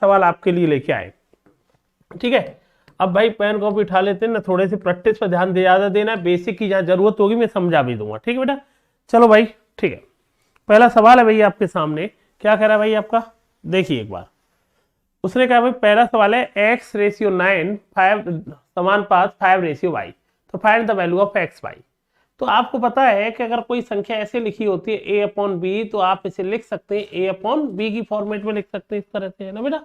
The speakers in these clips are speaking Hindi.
सवाल आपके लिए लेके आए। ठीक है, अब भाई पेन कॉपी उठा लेते हैं ना, थोड़े से प्रैक्टिस पर ध्यान ज्यादा देना, बेसिक की जहाँ जरूरत होगी मैं समझा भी दूंगा। ठीक है बेटा, चलो भाई ठीक है। पहला सवाल है भाई आपके सामने, क्या कह रहा है भाई आपका, देखिए एक बार। उसने कहा भाई पहला सवाल है x/9 5 समानुपात 5/y, तो find the value of xy। तो आपको पता है कि अगर कोई संख्या ऐसे लिखी होती है a/b, तो आप इसे लिख सकते हैं a/b की फॉर्मेट में लिख सकते हैं, इस तरह से, है ना बेटा।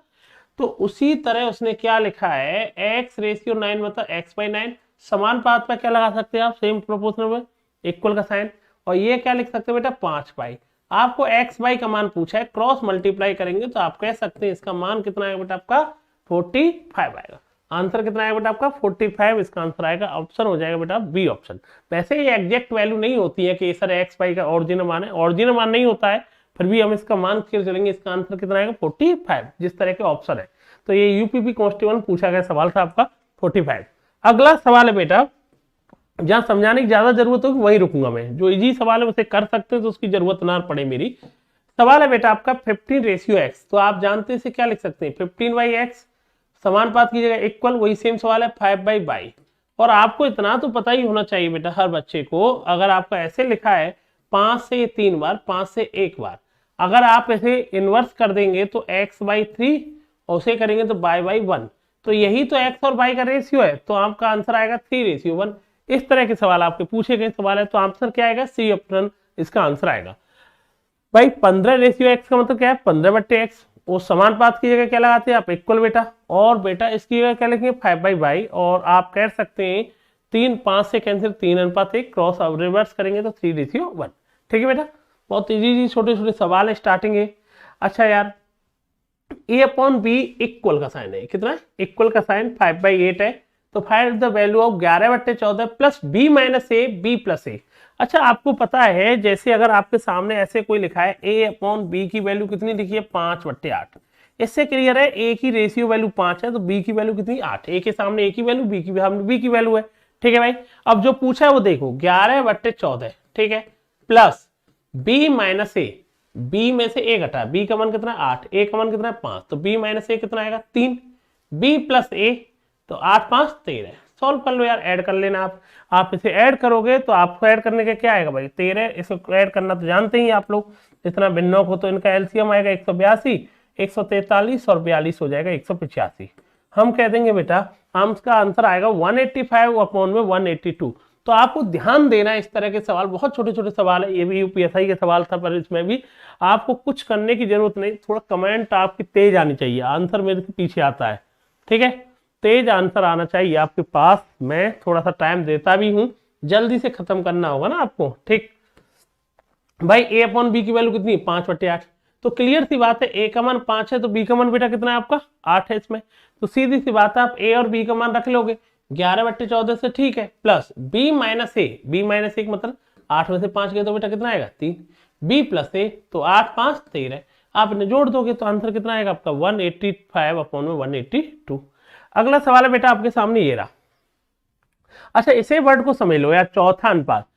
तो उसी तरह उसने क्या लिखा है, x/9 मतलब x/9, समानुपात पर क्या लगा सकते हैं आप, सेम प्रोपोर्शनल में इक्वल का साइन, और ये क्या लिख सकते हैं बेटा 5/। आपको x/y का मान पूछा है, क्रॉस मल्टीप्लाई करेंगे तो आप कह सकते हैं इसका मान कितना आएगा बेटा आपका 45 आएगा। आंसर कितना आएगा बेटा आपका 45, इसका आंसर आएगा, ऑप्शन हो जाएगा बेटा बी ऑप्शन। वैसे ये एग्जैक्ट वैल्यू नहीं होती है कि सर x/y का ओरिजिनल मान है, ओरिजिनल मान नहीं होता है, फिर भी हम इसका मान क्लियर चलेंगे, इसका आंसर कितना आएगा 45, जिस तरह के ऑप्शन है। तो ये यूपीपी कांस्टेबल पूछा गया सवाल था आपका 45। अगला सवाल है बेटा, जहां समझाने की ज्यादा जरूरत होगी वहीं रुकूंगा मैं, जो इजी सवाल है उसे कर सकते हैं तो उसकी जरूरत ना पड़े मेरी। सवाल है बेटा आपका 15/x, तो आप जानते हैं इसे क्या लिख सकते हैं 15/x, समानुपात की जगह इक्वल, वही सेम सवाल है 5/y। और आपको इतना तो पता ही होना चाहिए बेटा हर बच्चे को, अगर आपका ऐसे लिखा है 5 से 3 बार, 5 से 1 बार, अगर आप ऐसे इनवर्स कर देंगे तो x/3 और उसे करेंगे तो y/1, तो यही तो x और y का रेशियो है, तो आपका आंसर आएगा 3:1। इस तरह के सवाल आपके पूछे गए सवाल है, तो आंसर क्या आएगा सी ऑप्शन, इसका आंसर आएगा भाई 15/x का मतलब क्या है 15/x, वो समानुपात की जगह क्या लगाते हैं आप इक्वल बेटा, और बेटा इसकी जगह क्या लिखेंगे 5/y, और आप कह सकते हैं 3 5 से कैंसिल 3:1, क्रॉस रिवर्स करेंगे तो 3:1। ठीक है बेटा, बहुत इजी छोटे छोटे सवाल है, स्टार्टिंग है। अच्छा यार, a/b इक्वल का साइन है, कितना है इक्वल का साइन 5/8 है, तो find the value of 11/14 plus b minus a b plus a। अच्छा आपको पता है, जैसे अगर आपके सामने ऐसे कोई लिखा है a/b की वैल्यू कितनी लिखी है 5/8, इससे क्लियर है a की रेशियो वैल्यू 5 है तो b की वैल्यू कितनी 8, a के सामने a की वैल्यू b की वैल्यू है। ठीक है भाई, अब जो पूछा है वो देखो 11/14, ठीक है, plus b minus a, b में से a घटा, b का मान कितना 8, a का मान कितना 5, तो b माइनस a कितना आएगा 3, b प्लस a, तो 8 5 13। सॉल्व कर लो यार, ऐड कर लेना आप इसे ऐड करोगे तो आपको ऐड करने का क्या आएगा भाई 13, इसको ऐड करना तो जानते ही आप लोग, इतना भिन्नों को, तो इनका एलसीएम आएगा 182, 143 और 42 हो जाएगा 185। हम कह देंगे बेटा हम इसका आंसर आएगा 185/182। तो आपको ध्यान देना है, इस तरह के सवाल बहुत छोटे छोटे सवाल है, ये भी यूपीएससी का सवाल था, पर इसमें भी आपको कुछ करने की जरूरत नहीं, थोड़ा कमेंट आपकी तेज आनी चाहिए, आंसर मेरे से पीछे आता है। ठीक है, तेज आंसर आना चाहिए आपके पास, मैं थोड़ा सा टाइम देता भी हूं, जल्दी से खत्म करना होगा ना आपको। ठीक भाई, a/b की वैल्यू कितनी 5/8, तो क्लियर सी बात है a का मान 5 है तो b का मान बेटा कितना है आपका 8 है इसमें, तो सीधी सी बात है आप a और b का मान रख लोगे 11/14 से, ठीक है, प्लस b माइनस a मतलब 8 में से 5 गए तो बेटा कितना आएगा 3, b प्लस a, तो 8 5 13, आप इन्हें जोड़ दोगे तो आंसर कितना आएगा आपका 185/182। अगला सवाल है बेटा आपके सामने ये रहा। अच्छा इसे वर्ड को समझ लो यार, चौथा अनुपात,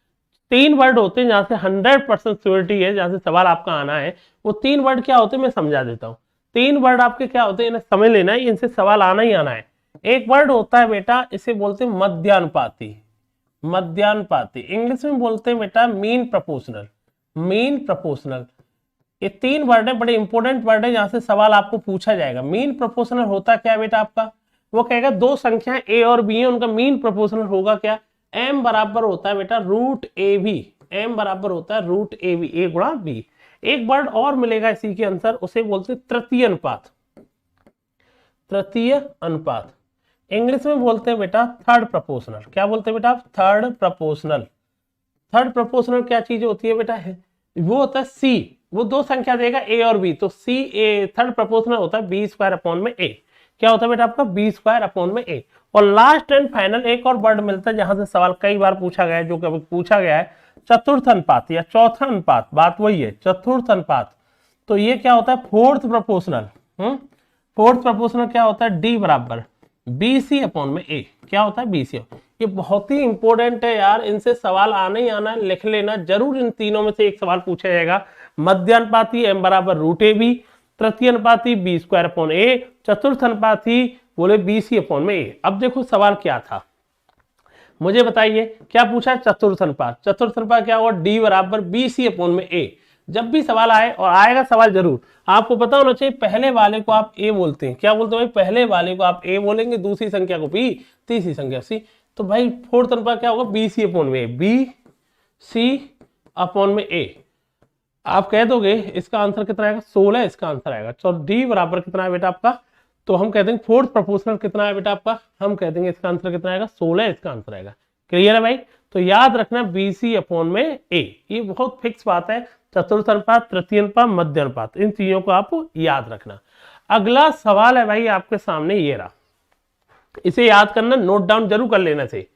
3 वर्ड होते हैं जहां से 100% श्योरिटी है, जहां से सवाल आपका आना है, वो 3 वर्ड क्या होते हैं मैं समझा देता हूँ। 3 वर्ड आपके क्या होते हैं, इन्हें समझ लेना है, इनसे सवाल आना ही आना है। एक वर्ड होता है बेटा, इसे बोलते हैं मध्यानुपाती, मध्यानुपाती इंग्लिश में बोलते हैं बेटा मीन प्रोपोर्शनल, मीन प्रोपोर्शनल। ये 3 वर्ड है, बड़े इंपॉर्टेंट वर्ड है, जहां से सवाल आपको पूछा जाएगा। मीन प्रोपोर्शनल होता क्या है बेटा आपका, वो कहेगा दो संख्याएं a और b है, उनका मीन प्रोपोर्शनल होगा क्या, m बराबर होता है बेटा √ab, m बराबर होता है √ab, a गुणा b। एक वर्ड और मिलेगा इसी के आंसर, उसे बोलते हैं तृतीय अनुपात, तृतीय अनुपात इंग्लिश में बोलते हैं बेटा थर्ड प्रोपोर्शनल। क्या बोलते हैं बेटा आप, थर्ड प्रोपोर्शनल। थर्ड प्रोपोर्शनल क्या चीज होती है बेटा, है वो होता है c, वो दो संख्या देगा a और b, तो c a, थर्ड प्रोपोर्शनल होता है b²/a। क्या होता है बेटा आपका b²/a। और लास्ट एंड फाइनल एक और वर्ड मिलता है जहां से सवाल कई बार पूछा गया है, जो कभी पूछा गया है चतुर्थ अनुपात या चौथा अनुपात, बात वही है चतुर्थ अनुपात। तो ये क्या होता है फोर्थ प्रोपोर्शनल। फोर्थ प्रोपोर्शनल क्या होता है d बराबर BC/a, क्या होता है BC। ये बहुत ही इंपॉर्टेंट है यार, इनसे सवाल आना ही आना है, लिख लेना जरूर, इन तीनों में से एक सवाल पूछा जाएगा। मध्यानुपाती m बराबर √ab, तृतीय अनुपाती बी स्क्वायर अपॉन ए, चतुर्थ अनुपाती बोले बी सी अपॉन में ए। अब देखो सवाल क्या था, मुझे बताइए क्या पूछा है, चतुर्थ अनुपात। चतुर्थ अनुपात क्या होगा, डी बराबर बी सी अपॉन में ए। जब भी सवाल आए, और आएगा सवाल जरूर, आपको पता होना चाहिए पहले वाले को आप ए बोलते हैं, क्या बोलते हैं भाई, पहले वाले को आप ए बोलेंगे, दूसरी संख्या को बी, तीसरी संख्या सी। तो भाई फोर्थ अनुपात क्या होगा, बी सी अपॉन में ए, बी सी अपॉन में ए। आप कह दोगे इसका आंसर कितना आएगा, 16 इसका आंसर आएगा। चलो डी बराबर कितना है बेटा आपका, तो हम कह देंगे फोर्थ प्रोपोर्शनल कितना है बेटा आपका, हम कह देंगे इसका आंसर कितना आएगा, 16 इसका आंसर आएगा। क्लियर है भाई, तो याद रखना बी सी अपॉन में ए, ये बहुत फिक्स बात है। चतुर्थ अनुपात, तृतीय अनुपात, मध्य अनुपात, इन चीजों को आप याद रखना। अगला सवाल है भाई आपके सामने ये रहा, इसे याद करना, नोट डाउन जरूर कर लेना चाहिए।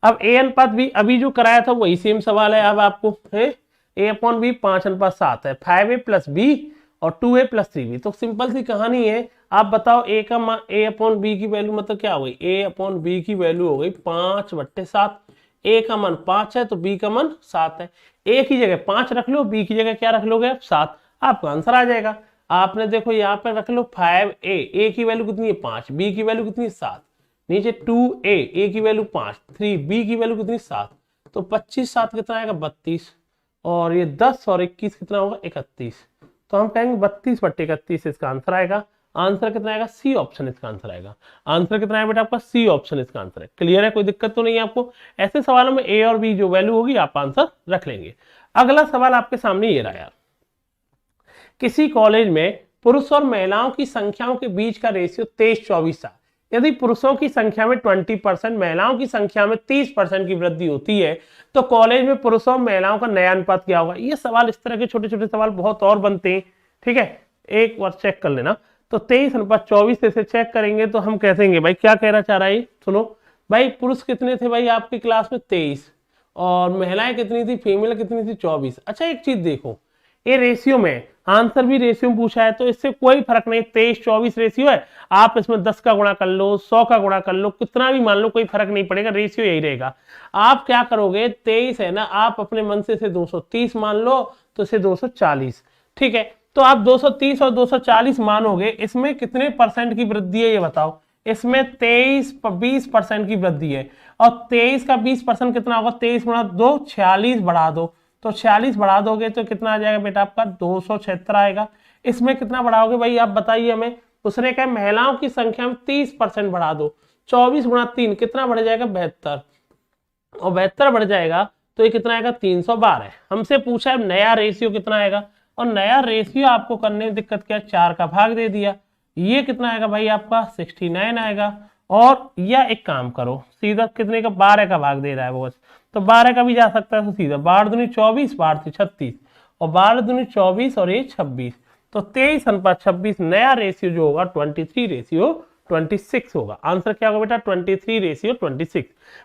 अब ए अनुपात बी अभी जो कराया था वही सेम सवाल है। अब आपको है ए अपॉन बी 5:7 है, 5a प्लस बी और 2a प्लस 3b। तो सिंपल सी कहानी है, आप बताओ ए का मान, ए अपॉन बी की वैल्यू मतलब क्या हो गई, ए अपॉन बी की वैल्यू हो गई 5/7। ए का मान 5 है तो बी का मान 7 है। ए की जगह 5 रख लो, बी की जगह क्या रख लोगे आप, 7, आपका आंसर आ जाएगा। आपने देखो यहाँ पे रख लो 5a, ए की वैल्यू कितनी है 5, बी की वैल्यू कितनी है 7, नीचे 2a, ए की वैल्यू 5, 3b की वैल्यू कितनी 7, तो 25 7 कितना आएगा 32, और ये 10 और 21 कितना होगा 31। तो हम कहेंगे 32/31 इसका आंसर आएगा। आंसर कितना आएगा, सी ऑप्शन इसका आंसर आएगा। आंसर कितना है बेटा आपका, सी ऑप्शन इसका आंसर है। क्लियर है, कोई दिक्कत तो नहीं है आपको। ऐसे सवालों में ए और बी जो वैल्यू होगी आप आंसर रख लेंगे। अगला सवाल आपके सामने ये रहा यार, किसी कॉलेज में पुरुष और महिलाओं की संख्याओं के बीच का रेशियो 23-24 था। यदि पुरुषों की संख्या में 20%, महिलाओं की संख्या में 30% की वृद्धि होती है, तो कॉलेज में पुरुषों और महिलाओं का नया अनुपात क्या होगा। ये सवाल, इस तरह के छोटे छोटे सवाल बहुत और बनते हैं। ठीक है, एक बार चेक कर लेना। तो 23:24 से चेक करेंगे तो हम कह देंगे भाई क्या कहना चाह रहा है, सुनो भाई, पुरुष कितने थे भाई आपकी क्लास में 23, और महिलाएं कितनी थी, फीमेल कितनी थी 24। अच्छा एक चीज देखो, ये रेशियो में, आंसर भी रेशियो में पूछा है तो इससे कोई फर्क नहीं, 23-24 रेशियो है, आप इसमें 10 का गुणा कर लो, 100 का गुणा कर लो, कितना भी मान लो, कोई फर्क नहीं पड़ेगा, रेशियो यही रहेगा। आप क्या करोगे, 23 है ना, आप अपने मन से इसे 230 मान लो, तो इसे 240। ठीक है, तो आप 230 और 240 मानोगे, इसमें कितने परसेंट की वृद्धि है ये बताओ। इसमें 20% की वृद्धि है, और 23 का 20% कितना होगा, 23 गुणा 2 46 बढ़ा दो, तो 46 बढ़ा दोगे तो कितना आ जाएगा बेटा आपका 276 आएगा। इसमें कितना बढ़ाओगे भाई आप बताइए हमें, उसने कहा महिलाओं की संख्या में 30% बढ़ा दो, 24 गुणा 3 कितना बढ़ जाएगा 72, और 72 बढ़ जाएगा तो ये कितना आएगा 312। हमसे पूछा है नया रेशियो कितना आएगा, और नया रेशियो आपको करने में दिक्कत क्या है, 4 का भाग दे दिया, ये कितना आएगा भाई आपका 69 आएगा। और या एक काम करो, सीधा कितने का 12 का भाग दे रहा है वो बस, तो 12 का भी जा सकता है, तो सीधा 12 दूनी 24, 12 36, और 12 दूनी 24 और ये 26, तो 23:26 नया रेशियो जो होगा 23:26 होगा। आंसर क्या होगा बेटा 23:26।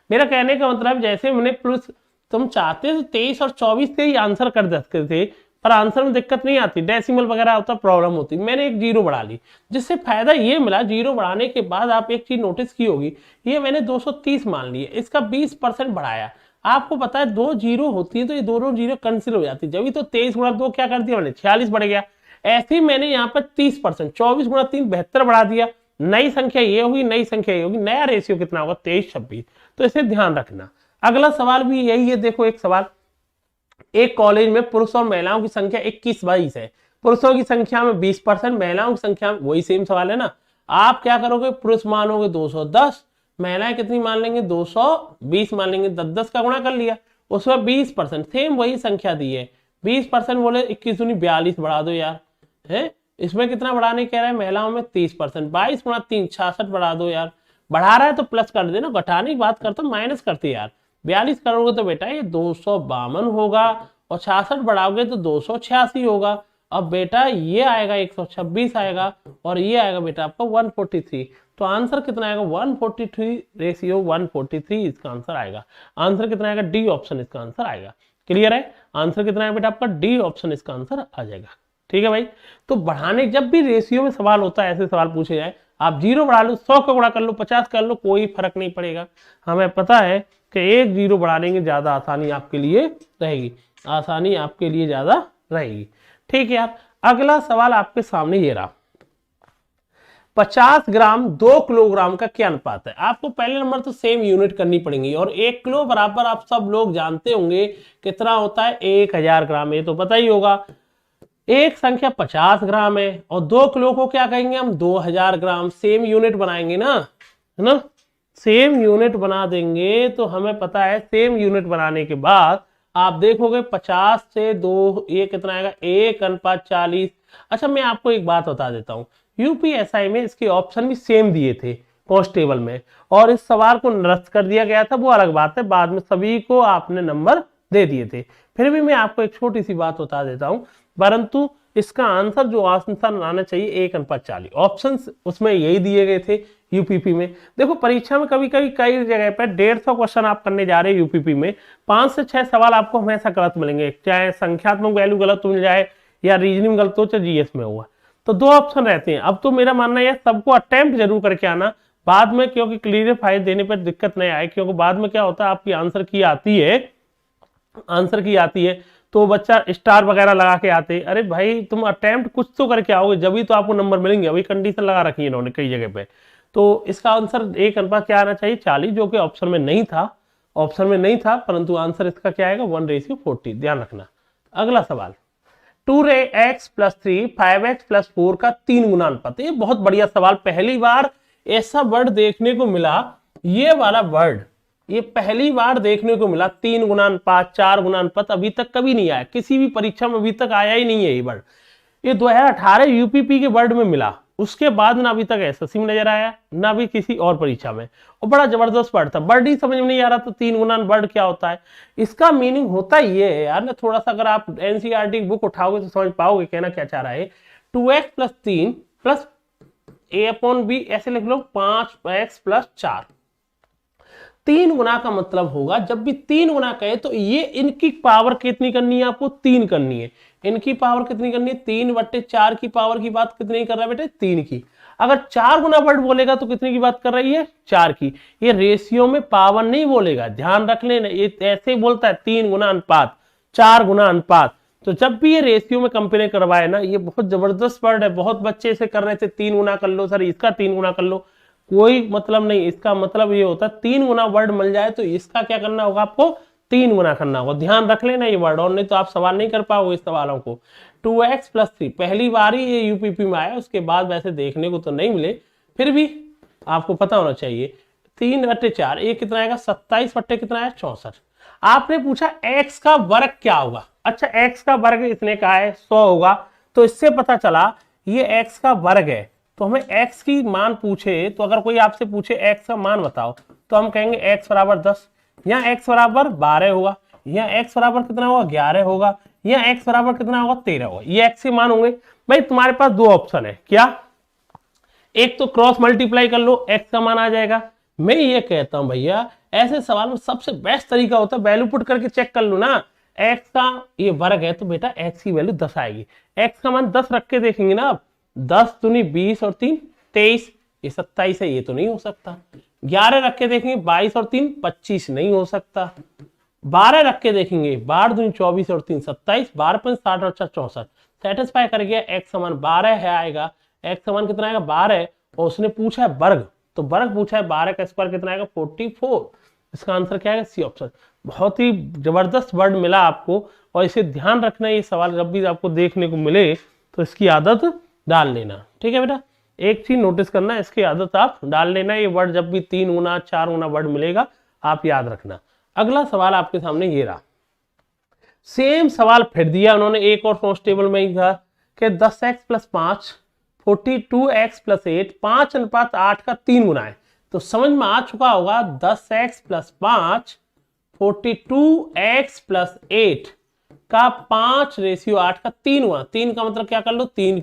मेरा कहने का मतलब जैसे मैंने प्लस, तुम चाहते थे 23 और 24 से ही आंसर कर सकते थे, पर आंसर में दिक्कत नहीं आती, डेसिमल वगैरह होता प्रॉब्लम होती, मैंने एक जीरो बढ़ा ली, जिससे फायदा ये मिला, जीरो बढ़ाने के बाद आप एक चीज नोटिस की होगी, ये मैंने 230 मान लिए, इसका 20% बढ़ाया। आपको पता है 2 जीरो होती है तो ये दोनों जीरो कैंसिल हो जाती है, जब तो 23 गुणा 2 क्या कर दिया मैंने 46 बढ़ गया। ऐसे ही मैंने यहाँ पर 30%, 24 गुणा 3 72 बढ़ा दिया, नई संख्या ये होगी, नई संख्या ये होगी, नया रेशियो कितना होगा 23-26। तो इसे ध्यान रखना। अगला सवाल भी यही है, देखो एक सवाल, एक कॉलेज में पुरुष और महिलाओं की संख्या 21-22 है, पुरुषों की संख्या में 20%, महिलाओं की संख्या में, वही सेम सवाल है ना, आप क्या करोगे, पुरुष मानोगे 210, महिलाएं कितनी मान लेंगे 220 मान लेंगे, 10 का गुणा कर लिया, उसमें 20%, सेम वही संख्या दी है, 20% बोले 21 दूनी 42 बढ़ा दो यार, है इसमें कितना बढ़ाने कह रहा है, महिलाओं में 30%, 22 गुणा 3 66 बढ़ा दो यार, बढ़ा रहा है तो प्लस कर देना, घटाने की बात करता माइनस करते यार, 42 करोगे तो बेटा ये 252 होगा, और 66 बढ़ाओगे तो 286 होगा। अब बेटा ये आएगा 126 आएगा, और ये आएगा बेटा आपका 143। तो आंसर कितना आएगा 143 रेशियो 143 इसका आंसर आएगा। आंसर कितना आएगा डी ऑप्शन इसका आंसर आएगा। क्लियर है, आंसर कितना है बेटा आपका डी ऑप्शन इसका आंसर आ जाएगा। ठीक है भाई, तो बढ़ाने, जब भी रेशियो में सवाल होता है, ऐसे सवाल पूछे जाए, आप 0 बढ़ा लो, 100 का गुणा कर लो, 50 कर लो, कोई फर्क नहीं पड़ेगा। हमें पता है कि एक 0 बढ़ा लेंगे, ज्यादा आसानी आपके लिए रहेगी, आसानी आपके लिए ज्यादा रहेगी। ठीक है यार, अगला सवाल आपके सामने ये रहा, 50 ग्राम 2 किलोग्राम का क्या अनुपात है। आपको पहले नंबर तो सेम यूनिट करनी पड़ेगी, और 1 किलो बराबर आप सब लोग जानते होंगे कितना होता है, 1000 ग्राम, ये तो पता ही होगा। एक संख्या 50 ग्राम है और 2 किलो को क्या कहेंगे हम, 2000 ग्राम। सेम यूनिट बनाएंगे ना, है ना, सेम यूनिट बना देंगे तो हमें पता है सेम यूनिट बनाने के बाद आप देखोगे 50 से 2 ये कितना आएगा, 1:40। अच्छा मैं आपको एक बात बता देता हूँ, यूपीएसआई में इसके ऑप्शन भी सेम दिए थे कांस्टेबल में, और इस सवाल को निरस्त कर दिया गया था, वो अलग बात है, बाद में सभी को आपने नंबर दे दिए थे। फिर भी मैं आपको एक छोटी सी बात बता देता हूँ, परंतु इसका आंसर जो आंसर आना चाहिए 1:40, ऑप्शन उसमें यही दिए गए थे यूपीपी में। देखो परीक्षा में कभी कभी कई जगह पर 150 क्वेश्चन आप करने जा रहे हैं यूपीपी में, 5 से 6 सवाल आपको हमेशा गलत मिलेंगे, चाहे संख्यात्मक वैल्यू गलत मिल जाए या रीजनिंग गलत हो, चाहे जीएस में हुआ, तो 2 ऑप्शन रहते हैं। अब तो मेरा मानना है सबको अटेम्प्ट जरूर करके आना, बाद में क्योंकि क्लियरिफाई देने पर दिक्कत नहीं आए, क्योंकि बाद में क्या होता है आपकी आंसर की आती है तो बच्चा स्टार वगैरह लगा के आते, अरे भाई तुम अटेम्प्ट कुछ तो करके आओगे जब ही तो आपको नंबर मिलेंगे, अभी कंडीशन लगा रखी है इन्होंने कई जगह पे। तो इसका आंसर 1 क्या आना चाहिए, 40, जो कि ऑप्शन में नहीं था, परंतु आंसर इसका क्या आएगा, 1:40, ध्यान रखना। अगला सवाल, 2x+3 5x+4 का 3 गुना अनुपात। ये बहुत बढ़िया सवाल, पहली बार ऐसा वर्ड देखने को मिला, ये वाला वर्ड ये पहली बार देखने को मिला, 3 गुना अनुपात, 4 गुना अनुपात, अभी तक कभी नहीं आया, किसी भी परीक्षा में अभी तक आया ही नहीं है ये वर्ड। ये 2018 यूपीपी के वर्ड में मिला, उसके बाद ना अभी तक एसएससी में नजर आया ना भी किसी और परीक्षा में, और बड़ा जबरदस्त वर्ड था, वर्ड ही समझ में नहीं आ रहा, तो 3 गुना वर्ड क्या होता है। इसका मीनिंग होता ये है यार, ना थोड़ा सा अगर आप एनसीईआरटी बुक उठाओगे तो समझ पाओगे कहना क्या चाह रहा है। 2x+3 प्लस a/b ऐसे लिख लो, 5x+4, 3 गुना का मतलब होगा, जब भी 3 गुना कहे तो ये इनकी पावर कितनी करनी है, आपको 3 करनी है। इनकी पावर कितनी करनी है, 3/4 की पावर की बात कितनी कर रहा है बेटे, 3 की। अगर 4 गुना वर्ड बोलेगा तो कितने की बात कर रही है, 4 की। ये रेशियो में पावर नहीं बोलेगा, ध्यान रख लेना, ये ऐसे ही बोलता है 3 गुना अनुपात, 4 गुना अनुपात। तो जब भी ये रेशियो में कंपेयर करवाए ना, ये बहुत जबरदस्त वर्ड है, बहुत बच्चे इसे कर रहे थे, 3 गुना कर लो सर, इसका 3 गुना कर लो, कोई मतलब नहीं। इसका मतलब ये होता है 3 गुना वर्ड मिल जाए तो इसका क्या करना होगा, आपको 3 गुना करना होगा, ध्यान रख लेना ये वर्ड, और नहीं तो आप सवाल नहीं कर पाओगे इस सवालों को। 2x+3 पहली बार ही ये यूपीपी में आया, उसके बाद वैसे देखने को तो नहीं मिले, फिर भी आपको पता होना चाहिए। 3/4 ये कितना आएगा, 27 कितना है, 64। आपने पूछा x का वर्ग क्या होगा। अच्छा x का वर्ग इसने कहा है 100 होगा, तो इससे पता चला ये x का वर्ग है, तो हमें x की मान पूछे, तो अगर कोई आपसे पूछे x का मान बताओ तो हम कहेंगे x बराबर 10, यहाँ x बराबर 12 होगा, यहाँ x बराबर कितना होगा, 11 होगा, यहाँ x बराबर कितना होगा, 13 होगा, ये x के मान होंगे। भाई तुम्हारे पास 2 ऑप्शन है, क्या, एक तो क्रॉस मल्टीप्लाई कर लो, x का मान आ जाएगा। मैं ये कहता हूं भैया ऐसे सवाल में सबसे बेस्ट तरीका होता है वैल्यू पुट करके चेक कर लो ना, x का ये वर्ग है तो बेटा x की वैल्यू 10 आएगी, x का मान 10 रख के देखेंगे ना आप, 10 दूनी 20 और 3 23, ये 27 है, ये तो नहीं हो सकता। 11 रख के देखेंगे, 22 और 3 25, नहीं हो सकता। 12 रख के देखेंगे, 12 दूनी 24 और 3 27, 12 5 60 और 4 64, सेटिस्फाई कर गया, x समान 12 है आएगा, x समान कितना आएगा 12, और उसने पूछा है वर्ग, तो वर्ग पूछा है 12 का स्क्वायर कितना आएगा 44, इसका आंसर क्या है, सी ऑप्शन। बहुत ही जबरदस्त वर्ड मिला आपको, और इसे ध्यान रखना, ये सवाल जब भी आपको देखने को मिले तो इसकी आदत डाल लेना, ठीक है बेटा। एक चीज नोटिस करना, इसकी आदत आप डाल लेना, ये वर्ड जब भी 3 गुना 4 गुना वर्ड मिलेगा आप याद रखना। अगला सवाल आपके सामने ये रहा, सेम सवाल फिर दिया उन्होंने, एक और कांस्टेबल में ही था कि 10x+5 42x+8 5:8 का 3 गुना है, तो समझ में आ चुका होगा 10x+5 42x+8 का 5:8 का 3 गुना, 3 का मतलब क्या कर लो, 3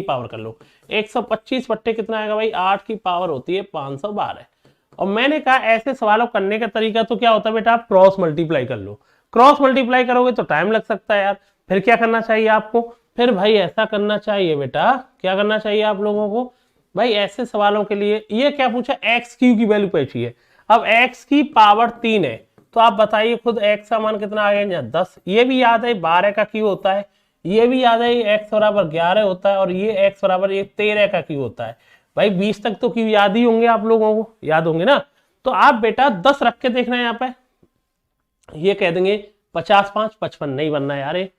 पावर कर लो, 125 बट्टे कितना आएगा भाई, 8 की पावर होती है 512। और मैंने कहा ऐसे सवालों करने का तरीका तो क्या होता है बेटा, आप क्रॉस मल्टीप्लाई कर लो, क्रॉस मल्टीप्लाई करोगे तो टाइम लग सकता है यार, फिर क्या करना चाहिए आपको, फिर भाई ऐसा करना चाहिए बेटा, क्या करना चाहिए आप लोगों को भाई, ऐसे सवालों के लिए ये क्या पूछा, x³ की वैल्यू पूछी है, अब x की पावर 3 है, तो आप बताइए खुद x का मान कितना आ गया, 10, ये भी याद है 12 का क्यू होता है, ये भी याद है x बराबर 11 होता है और ये x बराबर ये 13 का क्यू होता है। भाई 20 तक तो क्यू याद ही होंगे आप लोगों को, याद होंगे ना। तो आप बेटा 10 रख के देखना है यहाँ पे, ये कह देंगे 50 5 55 नहीं बनना यार ये।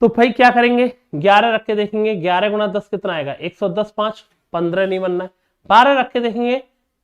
तो भाई क्या करेंगे 11 रख के देखेंगे, 11 गुना 10 कितना आएगा 110 5 15 नहीं बनना है। 12 रख के देखेंगे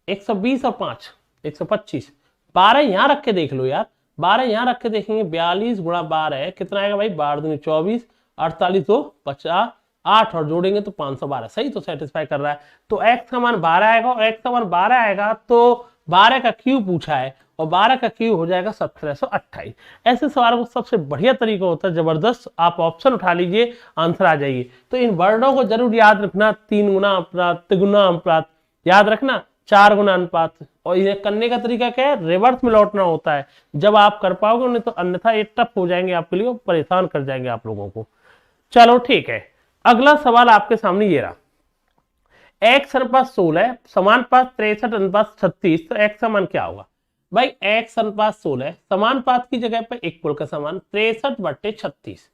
120 और 5 125। 12 यहां रख के देख लो यार, 12 यहां रख के देखेंगे 42 गुणा 12 है कितना आएगा भाई 12 दूनी 24 48 तो 50 8 और जोड़ेंगे तो 512। सही तो सेटिस्फाई कर रहा है। तो x का मान 12 आएगा और x का मान 12 आएगा तो 12 का क्यू पूछा है और 12 का क्यू हो जाएगा 1728। ऐसे सवाल को सबसे बढ़िया तरीका होता है जबरदस्त, आप ऑप्शन उठा लीजिए आंसर आ जाइए। तो इन वर्डों को जरूर याद रखना, 3 गुना अनुपात, तिगुना अनुपात याद रखना, 4 गुना अनुपात। और इन्हें करने का तरीका क्या है, रिवर्स में लौटना होता है जब आप कर पाओगे उन्हें, तो अन्यथा ये टफ हो जाएंगे आपके लिए, परेशान कर जाएंगे आप लोगों को। चलो ठीक है, अगला सवाल आपके सामने ये रहा, x अनुपात 16 समानुपात 63 अनुपात 36, तो x का मान क्या होगा भाई। x अनुपात 16 समानुपात की जगह पे इक्वल का समान 63 बटे 36,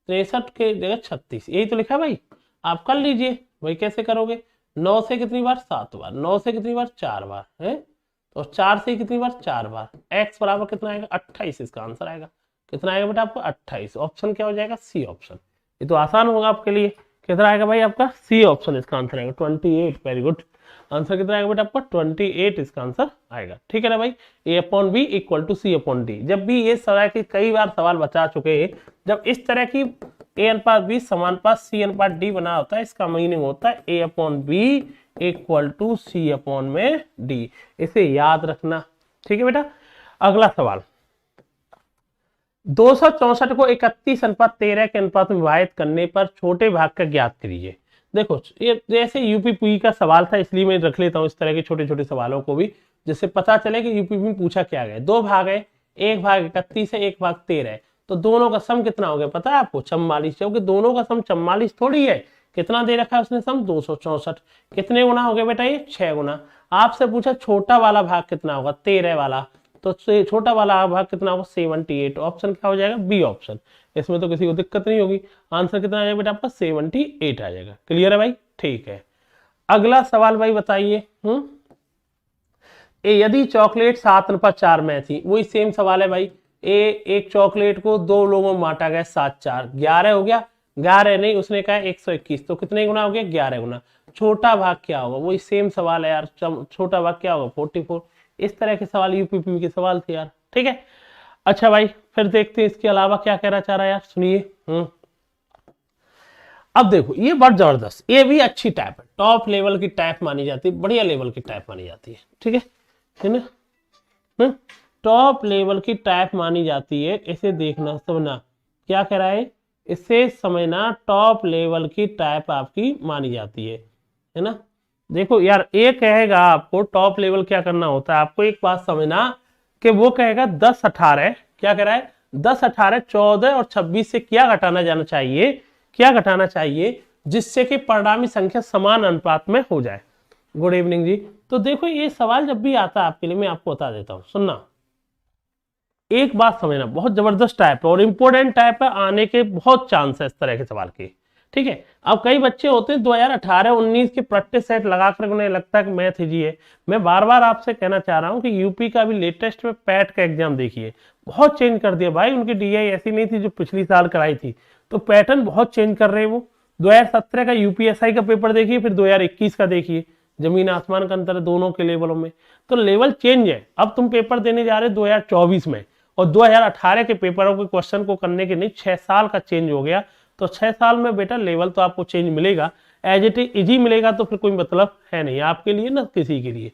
63 के जगह 36 यही तो लिखा है भाई। आप कर लीजिए भाई, कैसे करोगे 9 से कितनी बार 7 बार, 9 से कितनी बार 4 बार है, तो 4 से कितनी बार 4 बार, x बराबर कितना आएगा 28। इसका आंसर आएगा कितना आएगा बेटा आपको 28। ऑप्शन क्या हो जाएगा सी ऑप्शन। ये तो आसान होगा आपके लिए, कितना आएगा भाई आपका सी ऑप्शन, इसका आंसर आएगा 28। वेरी गुड, आंसर कितना आएगा बेटा आपका 28 इसका आंसर आएगा। ठीक है ना भाई, A/B इक्वल टू C/D। जब भी ये सवाल की कई बार सवाल बचा चुके हैं, जब इस तरह की A अनुपात B समानुपात C अनुपात D बना होता है, इसका मीनिंग होता है A/B इक्वल टू C/D। इसे याद रखना। ठीक है बेटा, अगला सवाल 264 को 31 अनुपात 13 के अनुपात में विभाजित करने पर छोटे भाग का ज्ञात करिए। देखो ये जैसे यूपी का सवाल था इसलिए मैं रख लेता हूँ इस तरह के छोटे छोटे सवालों को भी, जिससे पता चले कि यूपी में पूछा क्या गया। 2 भाग है, एक भाग 31 है, एक भाग 13 है, तो दोनों का सम कितना हो गया पता है आपको 44। क्योंकि दोनों का सम 44 थोड़ी है, कितना दे रखा है उसने सम 264। कितने गुना हो गया बेटा ये 6 गुना। आपसे पूछा छोटा वाला भाग कितना होगा 13 वाला, तो छोटा वाला भाग कितना होगा 78। ऑप्शन क्या हो जाएगा बी ऑप्शन। इसमें तो किसी को दिक्कत नहीं होगी, आंसर कितना आ जाएगा बेटा आपका 78 आ जाएगा। क्लियर है भाई, ठीक है। अगला सवाल भाई बताइए, यदि चॉकलेट 7/4 में थी, वही सेम सवाल है भाई। एक चॉकलेट को 2 लोगों में बांटा गया 7 4 11 हो गया, 11 नहीं उसने कहा 121, तो कितने गुना हो गया 11 गुना। छोटा भाग क्या होगा, वही सेम सवाल है यार, छोटा भाग क्या होगा 44। इस तरह के सवाल यूपीपी के सवाल थे यार। ठीक है, अच्छा भाई फिर देखते हैं इसके अलावा क्या कहना चाह रहा है यार, सुनिए। अब देखो ये बहुत जबरदस्त, ये भी अच्छी टाइप है, टॉप लेवल की टाइप मानी जाती है, बढ़िया लेवल की टाइप मानी जाती है। ठीक है ना, टॉप लेवल की टाइप मानी जाती है। इसे देखना समझना क्या कह रहा है, इसे समझना, टॉप लेवल की टाइप आपकी मानी जाती है ना। देखो यार ये कहेगा आपको टॉप लेवल क्या करना होता है, आपको एक बात समझना कि वो कहेगा 10 18 क्या कह रहा है 10 18 14 और 26 से क्या घटाना जाना चाहिए, क्या घटाना चाहिए जिससे कि परिणामी संख्या समान अनुपात में हो जाए। गुड इवनिंग जी। तो देखो ये सवाल जब भी आता है आपके लिए मैं आपको बता देता हूं, सुनना एक बात समझना, बहुत जबरदस्त टाइप है और इंपॉर्टेंट टाइप है, आने के बहुत चांस है इस तरह के सवाल के। ठीक है, अब कई बच्चे होते हैं 2018-19 के प्रैक्टिस सेट लगाकर उन्हें लगता है कि मैथ इजी है। मैं बार बार आपसे कहना चाह रहा हूं कि यूपी का भी लेटेस्ट में पैट का एग्जाम देखिए, बहुत चेंज कर दिया भाई। उनकी डीआई ऐसी नहीं थी जो पिछली साल कराई थी, तो पैटर्न बहुत चेंज कर रहे हैं वो। 2017 का यूपीएसआई का पेपर देखिए, फिर 2021 का देखिए, जमीन आसमान का अंतर है दोनों के लेवलों में, तो लेवल चेंज है। अब तुम पेपर देने जा रहे 2024 में और 2018 के पेपरों के क्वेश्चन को करने के नहीं, 6 साल का चेंज हो गया। तो 6 साल में बेटा लेवल तो आपको चेंज मिलेगा, एज इट इजी मिलेगा, तो फिर कोई मतलब है नहीं आपके लिए ना किसी के लिए।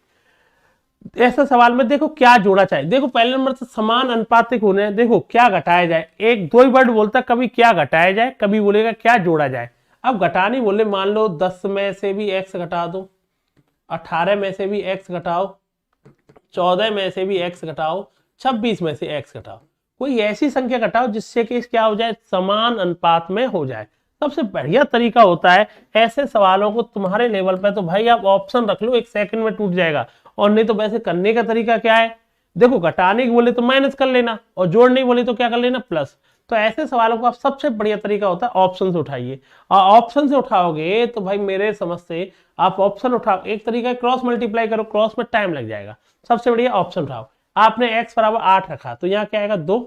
ऐसा सवाल में देखो क्या जोड़ा चाहिए, देखो पहले नंबर से समान अनुपातिक होने हैं, देखो क्या घटाया जाए, एक दो ही वर्ड बोलता, कभी क्या घटाया जाए, कभी बोलेगा क्या जोड़ा जाए। अब घटानी बोले, मान लो 10 में से भी x घटा दो, 18 में से भी x घटाओ, 14 में से भी x घटाओ, 26 में से x घटाओ, कोई ऐसी संख्या घटाओ जिससे कि क्या हो जाए समान अनुपात में हो जाए। सबसे बढ़िया तरीका होता है ऐसे सवालों को तुम्हारे लेवल पे, तो भाई आप ऑप्शन रख लो, 1 सेकंड में टूट जाएगा। और नहीं तो वैसे करने का तरीका क्या है, देखो घटाने की बोले तो माइनस कर लेना और जोड़ने बोले तो क्या कर लेना प्लस। तो ऐसे सवालों को आप सबसे बढ़िया तरीका होता है ऑप्शन से उठाइए, और ऑप्शन से उठाओगे तो भाई मेरे समझ से आप ऑप्शन उठाओ, एक तरीका क्रॉस मल्टीप्लाई करो, क्रॉस में टाइम लग जाएगा, सबसे बढ़िया ऑप्शन उठाओ। आपने x बराबर 8 रखा तो यहाँ क्या आएगा 2,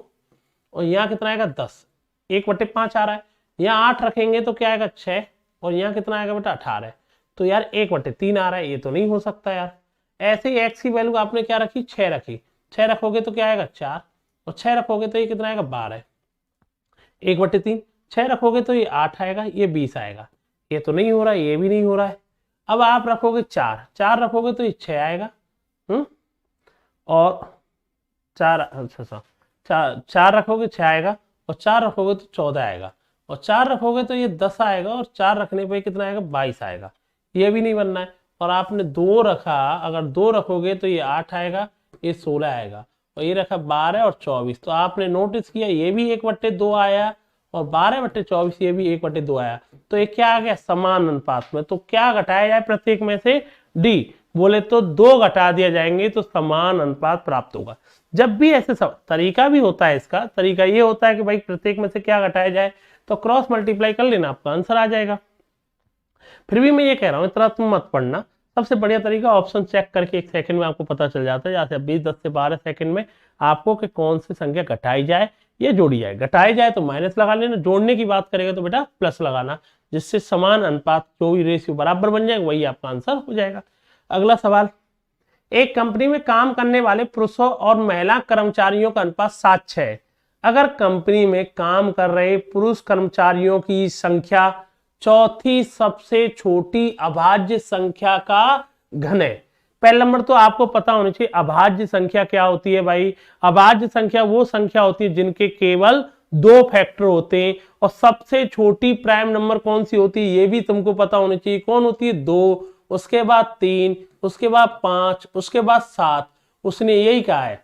और यहाँ कितना आएगा 10, 1/5 आ रहा है। यहाँ 8 रखेंगे तो क्या आएगा 6, और यहाँ कितना आएगा बेटा 18, तो यार 1/3 आ रहा है, ये तो नहीं हो सकता यार। ऐसे ही x की वैल्यू आपने क्या रखी 6 रखी, 6 रखोगे तो क्या आएगा 4, और 6 रखोगे तो ये कितना आएगा 12, 1/3, 6 रखोगे तो ये 8 आएगा, ये 20 आएगा, ये तो नहीं हो रहा है, ये भी नहीं हो रहा है। अब आप रखोगे 4, 4 रखोगे तो ये 6 आएगा, और 4 अच्छा 4 रखोगे 6 आएगा, और 4 रखोगे तो 14 आएगा, और 4 रखोगे तो ये 10 आएगा, और 4 रखने पे कितना आएगा 22 आएगा, ये भी नहीं बनना है। और आपने 2 रखा, अगर 2 रखोगे तो ये 8 आएगा, ये 16 आएगा, और ये रखा 12 और 24, तो आपने नोटिस किया ये भी 1/2 आया, और 12/24 ये भी 1/2 आया, तो ये क्या आ गया समान अनुपात में। तो क्या घटाया जाए प्रत्येक में से, डी, बोले तो 2 घटा दिया जाएंगे तो समान अनुपात प्राप्त होगा। जब भी ऐसे तरीका भी होता है, इसका तरीका ये होता है कि भाई प्रत्येक में से क्या घटाया जाए, तो क्रॉस मल्टीप्लाई कर लेना, आपका आंसर आ जाएगा। फिर भी मैं ये कह रहा हूं इतना तुम मत पढ़ना, सबसे बढ़िया तरीका ऑप्शन चेक करके 1 सेकंड में आपको पता चल जाता है, जैसे 20 से 12 सेकंड में आपको कि कौन सी संख्या घटाई जाए या जोड़ी जाए। घटाई जाए तो माइनस लगा लेना, जोड़ने की बात करेगा तो बेटा प्लस लगाना, जिससे समान अनुपात जो भी रेशियो बराबर बन जाएगा वही आपका आंसर हो जाएगा। अगला सवाल, एक कंपनी में काम करने वाले पुरुषों और महिला कर्मचारियों का अनुपात 7:6 है। अगर कंपनी में काम कर रहे पुरुष कर्मचारियों की संख्या चौथी सबसे छोटी अभाज्य संख्या का घन है। पहला नंबर तो आपको पता होना चाहिए अभाज्य संख्या क्या होती है भाई। अभाज्य संख्या वो संख्या होती है जिनके केवल 2 फैक्टर होते हैं, और सबसे छोटी प्राइम नंबर कौन सी होती है ये भी तुमको पता होना चाहिए, कौन होती है 2, उसके बाद 3, उसके बाद 5, उसके बाद 7। उसने यही कहा है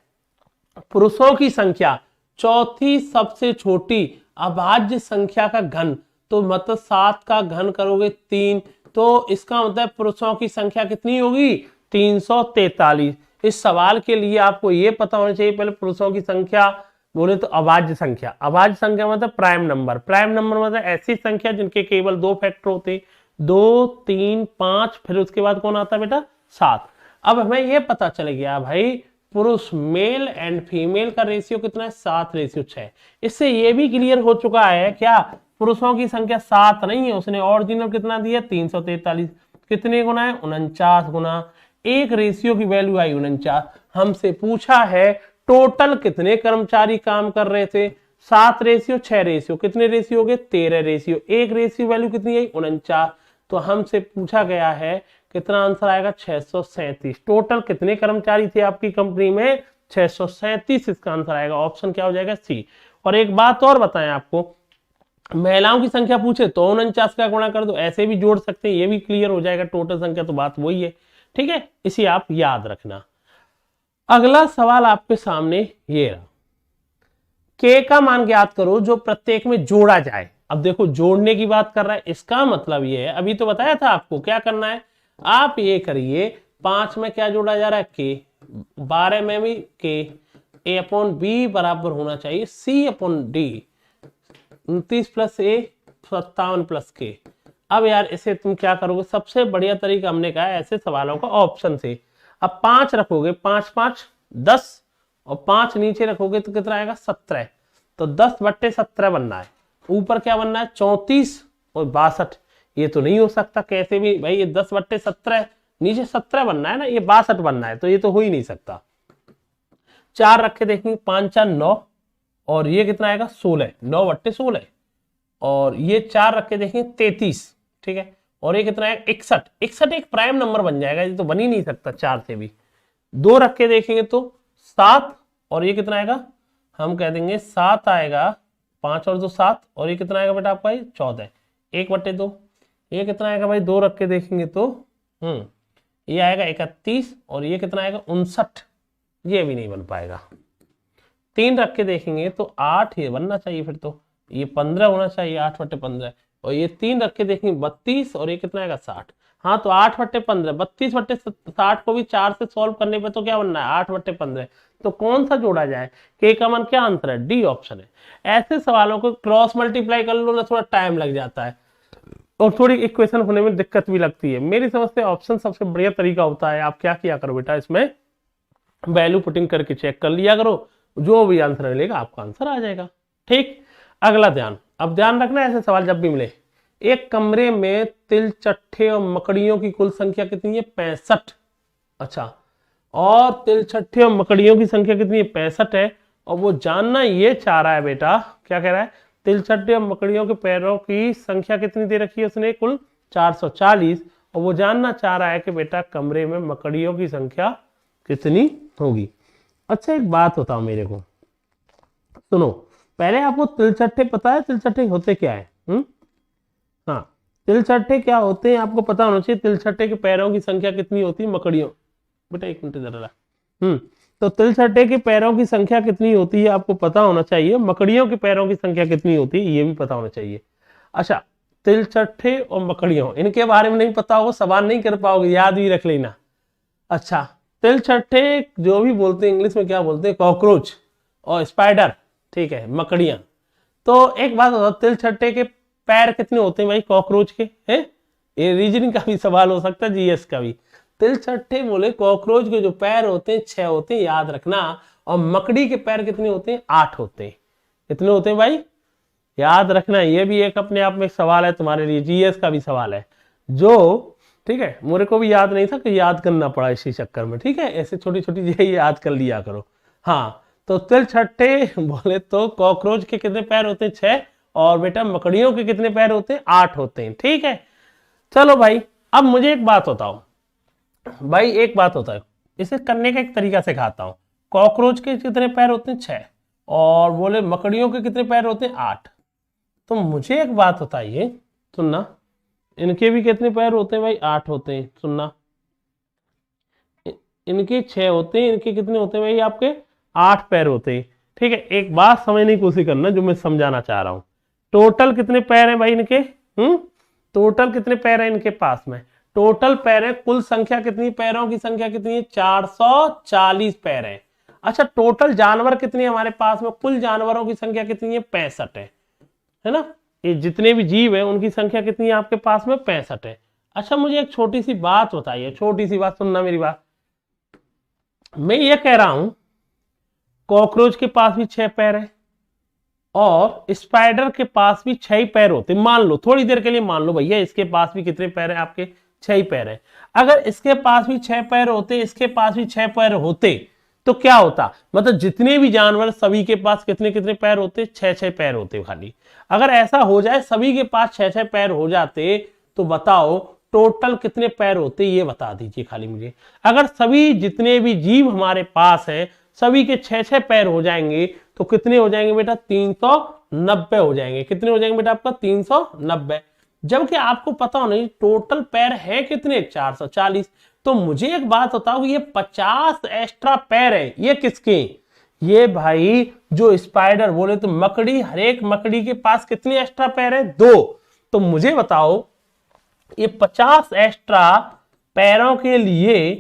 पुरुषों की संख्या चौथी सबसे छोटी अभाज्य संख्या का घन, तो मतलब 7 का घन करोगे 3, तो इसका मतलब पुरुषों की संख्या कितनी होगी 343। इस सवाल के लिए आपको यह पता होना चाहिए पहले पुरुषों की संख्या बोले तो अभाज्य संख्या। अभाज्य संख्या मतलब प्राइम नंबर, प्राइम नंबर मतलब ऐसी संख्या जिनके केवल 2 फैक्टर होते, 2, 3, 5, फिर उसके बाद कौन आता है बेटा 7। अब हमें यह पता चल गया भाई पुरुष मेल एंड फीमेल का रेशियो कितना है 7:6। इससे यह भी क्लियर हो चुका है क्या पुरुषों की संख्या 7 नहीं है, उसने ओरिजिनल कितना दिया 343, कितने गुना है 49 गुना, एक रेशियो की वैल्यू आई 49। हमसे पूछा है टोटल कितने कर्मचारी काम कर रहे थे, 7:6 रेशियो, कितने रेशियो हो गए 13 रेशियो, एक रेशियो वैल्यू कितनी आई 49। तो हमसे पूछा गया है कितना आंसर आएगा 637। टोटल कितने कर्मचारी थे आपकी कंपनी में 637, इसका आंसर आएगा ऑप्शन क्या हो जाएगा सी। और एक बात और बताएं आपको, महिलाओं की संख्या पूछे तो 49 का गुणा कर दो, ऐसे भी जोड़ सकते हैं, ये भी क्लियर हो जाएगा, टोटल संख्या तो बात वही है, ठीक है, इसी आप याद रखना। अगला सवाल आपके सामने ये रहा, के का मान ज्ञात करो जो प्रत्येक में जोड़ा जाए। अब देखो जोड़ने की बात कर रहा है, इसका मतलब ये है, अभी तो बताया था आपको क्या करना है, आप ये करिए 5 में क्या जोड़ा जा रहा है के, 12 में भी के, A/B बराबर होना चाहिए C/D, 29 + A 57 + K। अब यार इसे तुम क्या करोगे, सबसे बढ़िया तरीका हमने कहा है ऐसे सवालों का ऑप्शन से। अब 5 रखोगे, 5 5 10, और 5 नीचे रखोगे तो कितना आएगा 17, तो 10/17 बनना है। ऊपर क्या बनना है 34 और 62, ये तो नहीं हो सकता कैसे भी भाई, ये 10/17 नीचे 17 बनना है ना, ये 62 बनना है, तो ये तो हो ही नहीं सकता। 4 रख के देखेंगे, 5 4 9, और ये कितना आएगा 16, 9/16, और ये 4 रख के देखेंगे 33, ठीक है, और ये कितना है 61, 61 एक प्राइम नंबर बन जाएगा, ये तो बन ही नहीं सकता 4 से भी। 2 रख के देखेंगे तो 7, और ये कितना आएगा हम कह देंगे 7 आएगा, 5 और 2 7, और ये कितना आएगा बेटा आपका 14, 1/2। ये कितना आएगा भाई 2 रख के देखेंगे तो ये आएगा 31, और ये कितना आएगा 59, ये भी नहीं बन पाएगा। 3 रख के देखेंगे तो 8 ये बनना चाहिए, फिर तो ये 15 होना चाहिए, 8/15, और ये 3 रख के देखेंगे 32, और ये कितना आएगा 60। हाँ तो 8/15, 32/60 को भी 4 से सॉल्व करने पे तो क्या बनना है 8/15। तो कौन सा जोड़ा जाए, के का मान क्या आंसर है, डी ऑप्शन है। ऐसे सवालों को क्रॉस मल्टीप्लाई कर लो ना, थोड़ा टाइम लग जाता है और थोड़ी इक्वेशन होने में दिक्कत भी लगती है। मेरी समझ से ऑप्शन सबसे बढ़िया तरीका होता है। आप क्या किया करो बेटा, इसमें वैल्यू पुटिंग करके चेक कर लिया करो, जो भी आंसर मिलेगा आपका आंसर आ जाएगा। ठीक, अगला ध्यान, अब ध्यान रखना ऐसे सवाल जब भी मिले, एक कमरे में तिल चट्टे और मकड़ियों की कुल संख्या कितनी है 65। अच्छा, और तिल चट्टे और मकड़ियों की संख्या कितनी है 65 है, और वो जानना ये चाह रहा है बेटा, क्या कह रहा है, तिल चट्टे और मकड़ियों के पैरों की संख्या कितनी दे रखी है उसने कुल 440, और वो जानना चाह रहा है कि बेटा कमरे में मकड़ियों की संख्या कितनी होगी। अच्छा एक बात बताओ मेरे को, सुनो, पहले आपको तिलचट्टे पता है तिलचट्टे होते क्या है? हाँ, तिलचट्टे क्या होते हैं आपको पता होना चाहिए। तिलचट्टे के पैरों की संख्या कितनी होती है मकड़ियों, बेटा एक मिनट जरा। तो तिलचट्टे के पैरों की संख्या कितनी होती है आपको पता होना चाहिए, मकड़ियों के पैरों की संख्या कितनी होती है ये भी पता होना चाहिए। अच्छा, तिलचट्टे और मकड़ियों, इनके बारे में नहीं पता हो सवाल नहीं कर पाओगे, याद भी रख लेना। अच्छा, तिलचट्टे जो भी बोलते हैं इंग्लिश में क्या बोलते हैं, कॉकरोच और स्पाइडर, ठीक है, मकड़ियां। तो एक बात बताओ, तिलचट्टे के पैर कितने होते हैं भाई कॉकरोच के, हैं? ये रीजनिंग का भी सवाल हो सकता है, जीएस का भी। तिलचट्टे बोले कॉकरोच के जो पैर होते हैं 6 होते हैं, याद रखना, और मकड़ी के पैर कितने होते हैं 8 होते हैं। कितने होते हैं भाई, याद रखना, ये भी एक अपने आप में एक सवाल है तुम्हारे लिए, जीएस का भी सवाल है जो, ठीक है, मेरे को भी याद नहीं था कि याद करना पड़ा इसी चक्कर में। ठीक है, ऐसे छोटी छोटी चीजें याद कर लिया करो। हाँ, तो तिलचट्टे बोले तो कॉकरोच के कितने पैर होते हैं 6, और बेटा मकड़ियों के कितने पैर होते हैं 8 होते हैं। ठीक है, चलो भाई, अब मुझे एक बात बताओ भाई, एक बात होता है, इसे करने का एक तरीका सिखाता हूं। कॉकरोच के कितने पैर होते हैं 6, और बोले मकड़ियों के कितने पैर होते हैं 8। तो मुझे एक बात बताइए, सुनना, इनके भी कितने पैर होते हैं भाई 8 होते हैं, सुनना, इनके 6 होते हैं, इनके कितने होते हैं भाई आपके 8 पैर होते हैं। ठीक है, एक बात समझने की कोशिश करना जो मैं समझाना चाह रहा हूं, टोटल कितने पैर हैं भाई इनके, टोटल कितने पैर हैं इनके पास में, टोटल पैर है, कुल संख्या कितनी, पैरों की संख्या कितनी है 440 पैर है। अच्छा, टोटल जानवर कितने हमारे पास में, कुल जानवरों की संख्या कितनी है 65 है ना, ये जितने भी जीव है उनकी संख्या कितनी है आपके पास में 65 है। अच्छा, मुझे एक छोटी सी बात बताइए, छोटी सी बात सुनना मेरी बात, मैं ये कह रहा हूं कॉकरोच के पास भी 6 पैर है और स्पाइडर के पास भी 6 ही पैर होते, मान लो थोड़ी देर के लिए मान लो भैया इसके पास भी कितने पैर है आपके 6 ही पैर है। अगर इसके पास भी 6 पैर होते, इसके पास भी 6 पैर होते, तो क्या होता, मतलब जितने भी जानवर सभी के पास कितने कितने पैर होते, 6 पैर होते खाली। अगर ऐसा हो जाए सभी के पास 6 पैर हो जाते, तो बताओ टोटल कितने पैर होते, ये बता दीजिए खाली मुझे। अगर सभी जितने भी जीव हमारे पास हैं सभी के 6 पैर हो जाएंगे, तो कितने हो जाएंगे बेटा 390 हो जाएंगे। कितने हो जाएंगे बेटा आपका 390, जबकि आपको पता होना टोटल पैर है कितने 440। तो मुझे एक बात बताओ, ये 50 एक्स्ट्रा पैर है, ये किसके, ये भाई जो स्पाइडर बोले तो मकड़ी, हर एक मकड़ी के पास कितने एक्स्ट्रा पैर है 2। तो मुझे बताओ ये 50 एक्स्ट्रा पैरों के लिए